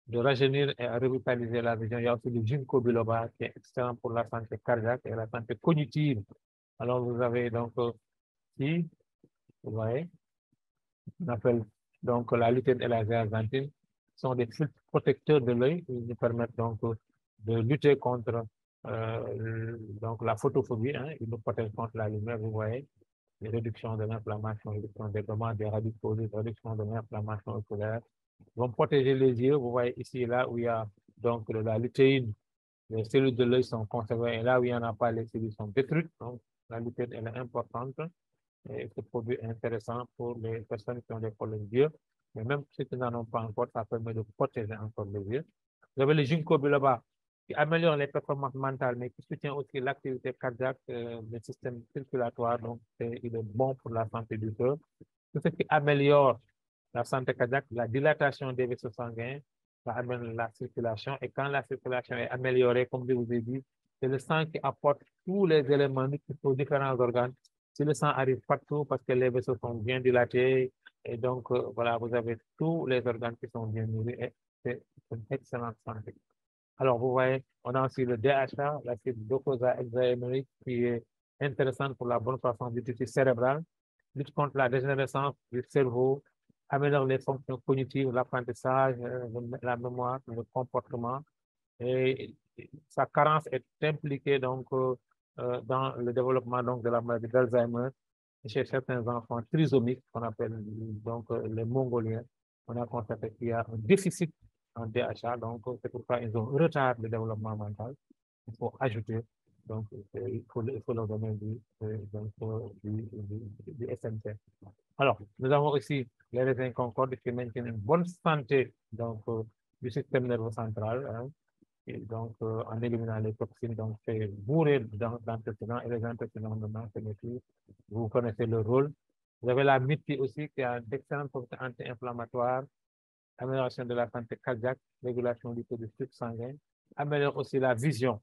de rajeunir et revitaliser la vision. Il y a aussi le ginkgo biloba qui est excellent pour la santé cardiaque et la santé cognitive. Alors, vous avez donc ici, vous voyez, on appelle donc la lutéine et la zéaxanthine, sont des filtres protecteurs de l'œil qui nous permettent donc de lutter contre donc la photophobie. Ils nous protègent contre la lumière, vous voyez, les réductions de l'inflammation, réduction des radicaux, réduction de l'inflammation oculaire. Ils vont protéger les yeux, vous voyez ici et là où il y a donc la lutéine, les cellules de l'œil sont conservées et là où il n'y en a pas, les cellules sont détruites. Donc la lutéine elle est importante. Et ce produit est intéressant pour les personnes qui ont des problèmes d'yeux. Mais même ceux qui n'en ont pas encore, ça permet de protéger encore les yeux. Vous avez le ginkgo biloba qui améliore les performances mentales, mais qui soutient aussi l'activité cardiaque, le système circulatoire. Donc, il est bon pour la santé du cœur. Tout ce qui améliore la santé cardiaque, la dilatation des vaisseaux sanguins, ça amène la circulation. Et quand la circulation est améliorée, comme je vous ai dit, c'est le sang qui apporte tous les éléments aux différents organes. Si le sang arrive partout parce que les vaisseaux sont bien dilatés, et donc voilà, vous avez tous les organes qui sont bien nourris et c'est une excellente santé. Alors, vous voyez, on a aussi le DHA, l'acide docosahexaénurique, qui est intéressant pour la bonne croissance du tissu cérébral, lutte contre la dégénérescence du cerveau, améliore les fonctions cognitives, l'apprentissage, la mémoire, le comportement. Et sa carence est impliquée donc dans le développement donc, de la maladie d'Alzheimer chez certains enfants trisomiques, qu'on appelle donc les Mongoliens. On a constaté qu'il y a un déficit en DHA, donc c'est pourquoi ils ont un retard de développement mental. Il faut ajouter, donc il faut leur donner du SNC. Alors, nous avons aussi les raisins Concorde qui maintiennent une bonne santé donc, du système nerveux central. Hein, et donc, en éliminant les toxines, donc c'est bourré d'antécédents et les antécédents maintenant, c'est métier. Vous connaissez le rôle. Vous avez la myrtille aussi qui a d'excellentes propriétés anti-inflammatoires, amélioration de la santé cardiaque, régulation du taux de sucre sanguin, améliore aussi la vision,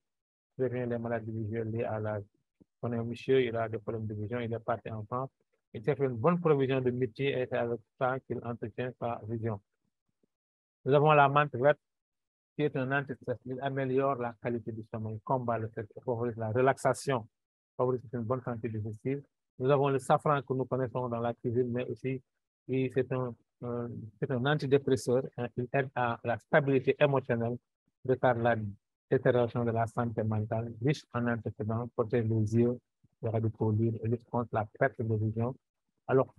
prévient les maladies visuelles liées à l'âge. On a un monsieur, il a des problèmes de vision, il est parti en France, il s'est fait une bonne provision de myrtille et c'est avec ça qu'il entretient sa vision. Nous avons la menthe verte, qui est un antistress. Il améliore la qualité du sommeil, combat le stress, favorise la relaxation, favorise une bonne santé digestive. Nous avons le safran que nous connaissons dans la cuisine, mais aussi c'est un antidépresseur. Il aide à la stabilité émotionnelle, retarde la détérioration de la santé mentale, riche en antécédents, protège les yeux, les radicaux libres et lutte contre la perte de vision. Alors,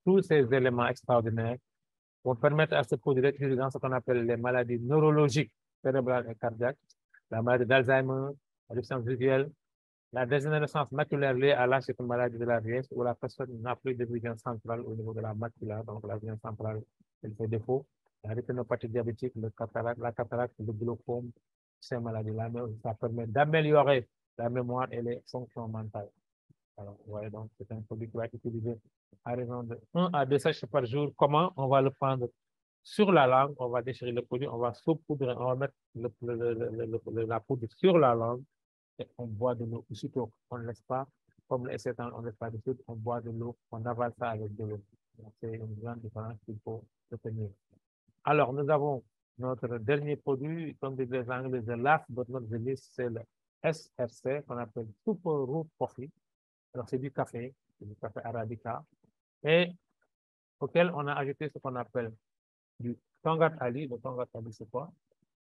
tous ces éléments extraordinaires vont permettre à ce produit d'être utilisé dans ce qu'on appelle les maladies neurologiques cérébrales et cardiaques, la maladie d'Alzheimer, la déficience visuelle, la dégénérescence maculaire liée à l'âge, c'est une maladie de la vieillesse où la personne n'a plus de vision centrale au niveau de la macula, donc la vision centrale, elle fait défaut, la rétinopathie diabétique, la cataracte, le glaucome, ces maladies-là, mais ça permet d'améliorer la mémoire et les fonctions mentales. Alors, ouais, donc c'est un produit qui va être utilisé à raison de 1 à 2 sachets par jour. Comment? On va le prendre sur la langue, on va déchirer le produit, on va saupoudrer, on va mettre la poudre sur la langue et on boit de l'eau. Aussitôt, on ne laisse pas, comme les on ne laisse pas de suite, on boit de l'eau, on avale ça avec de l'eau. C'est une grande différence qu'il faut retenir. Alors, nous avons notre dernier produit, comme disent les Anglais, the last but not the least, c'est le SRC, qu'on appelle Super Root Coffee. Alors, c'est du café arabica, et auquel on a ajouté ce qu'on appelle du Tongat Ali. Le Tongat Ali, c'est quoi?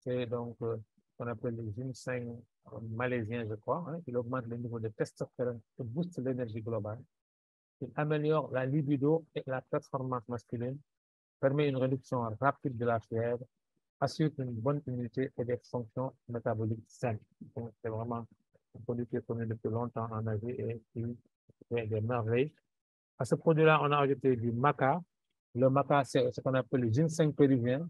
C'est donc ce qu'on appelle le ginseng malaisien, je crois. Hein. Il augmente le niveau de testostérone, il booste l'énergie globale, il améliore la libido et la performance masculine, permet une réduction rapide de la fièvre, assure une bonne immunité et des fonctions métaboliques saines. Donc, c'est vraiment un produit qui est connu depuis longtemps en Asie et qui fait des merveilles. À ce produit-là, on a ajouté du maca. Le maca, c'est ce qu'on appelle le ginseng péruvien,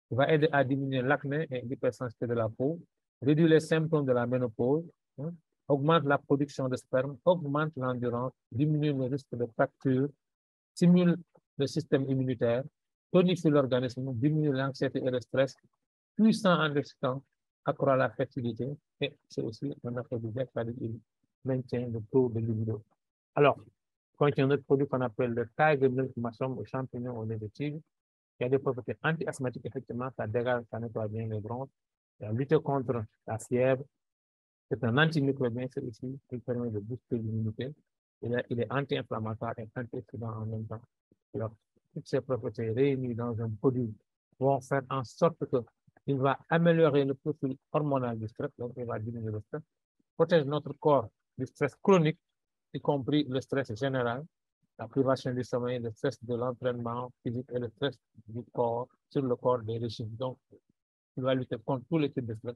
qui va aider à diminuer l'acné et l'hypersensibilité de la peau, réduire les symptômes de la ménopause, hein, augmente la production de sperme, augmente l'endurance, diminue le risque de fracture, stimule le système immunitaire, tonifie l'organisme, diminue l'anxiété et le stress, puissant antioxydant, accroît la fertilité et c'est aussi un aphrodisiaque, c'est-à-dire qu'il maintient le taux de libido. Alors, contient un autre produit qu'on appelle le tiger milk mushroom aux champignons au lait de tigre, qui a des propriétés anti-asthmatiques, effectivement, ça dégage, ça nettoie bien les bronches, ça lutte contre la fièvre, c'est un antimicrobien, c'est aussi, qui permet de booster l'immunité, il est anti-inflammatoire et antioxydant en même temps. Alors, toutes ces propriétés réunies dans un produit vont faire en sorte qu'il va améliorer le profil hormonal du stress, donc il va diminuer le stress, protège notre corps du stress chronique, y compris le stress général, la privation du sommeil, le stress de l'entraînement physique et le stress du corps sur le corps des régimes. Donc, il va lutter contre tous les types de stress.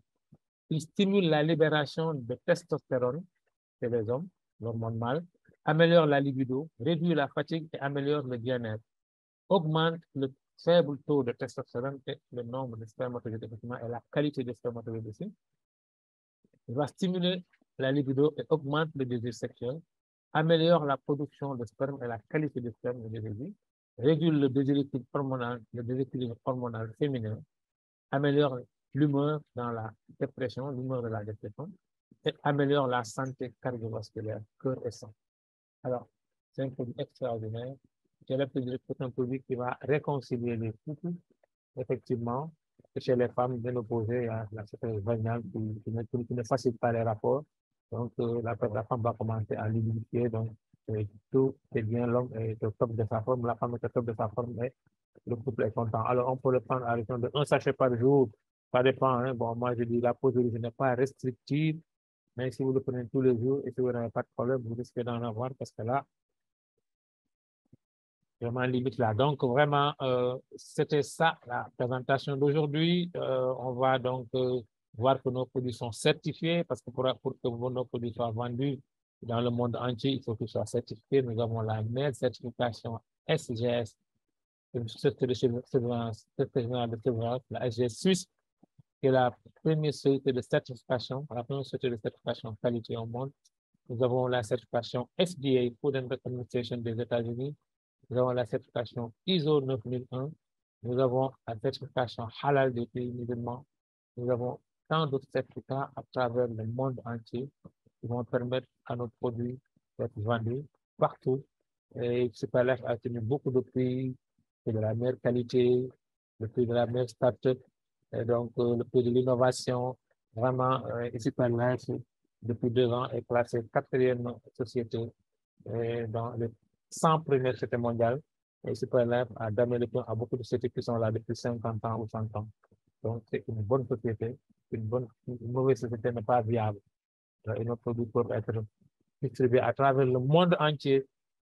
Il stimule la libération de testostérone chez les hommes, l'hormone mâle, améliore la libido, réduit la fatigue et améliore le bien-être, augmente le faible taux de testostérone et le nombre de spermatozoïdes et la qualité des spermatozoïdes aussi. Il va stimuler la libido et augmente le désir sexuel, améliore la production de sperme et la qualité des sperme et des ovules, régule le déséquilibre hormonal féminin, améliore l'humeur dans la dépression, l'humeur de la dépression, et améliore la santé cardiovasculaire, cœur et sang. Alors, c'est un produit extraordinaire. J'ai l'impression que c'est un produit qui va réconcilier les couples, effectivement, et chez les femmes, bien opposées à la sécrétion vaginale qui ne facilite pas les rapports. Donc, la femme va commencer à lubrifier, donc tout est bien, l'homme est au top de sa forme, la femme est au top de sa forme, et le couple est content. Alors, on peut le prendre à raison de 1 sachet par jour, ça dépend. Hein. Bon, moi, je dis la posologie n'est pas restrictive, mais si vous le prenez tous les jours et si vous n'avez pas de problème, vous risquez d'en avoir parce que là, vraiment limite là. Donc, vraiment, c'était ça la présentation d'aujourd'hui. On va donc voir que nos produits sont certifiés parce que pour que nos produits soient vendus dans le monde entier, il faut qu'ils soient certifiés. Nous avons la meilleure certification SGS, une société de surveillance, la SGS Suisse, qui est la première société de certification, la première société de certification qualité au monde. Nous avons la certification FDA, Food and Drug Administration des États-Unis. Nous avons la certification ISO 9001. Nous avons la certification Halal des pays musulmans. Nous avons tant d'autres certificats à travers le monde entier qui vont permettre à nos produits d'être vendus partout. Et Superlife a tenu beaucoup de prix, de la meilleure qualité, le prix de la meilleure start-up, et donc le prix de l'innovation. Vraiment, Superlife, depuis 2 ans, est classée 4e société dans les 100 premières sociétés mondiales. Et Superlife a donné le point à beaucoup de sociétés qui sont là depuis 50 ans ou 100 ans. Donc, c'est une bonne société. Une mauvaise société n'est pas viable. Et nos produits peuvent être distribués à travers le monde entier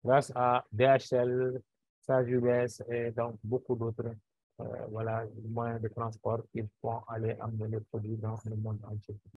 grâce à DHL, SAGUS et donc beaucoup d'autres voilà, moyens de transport qui vont aller amener les produits dans le monde entier.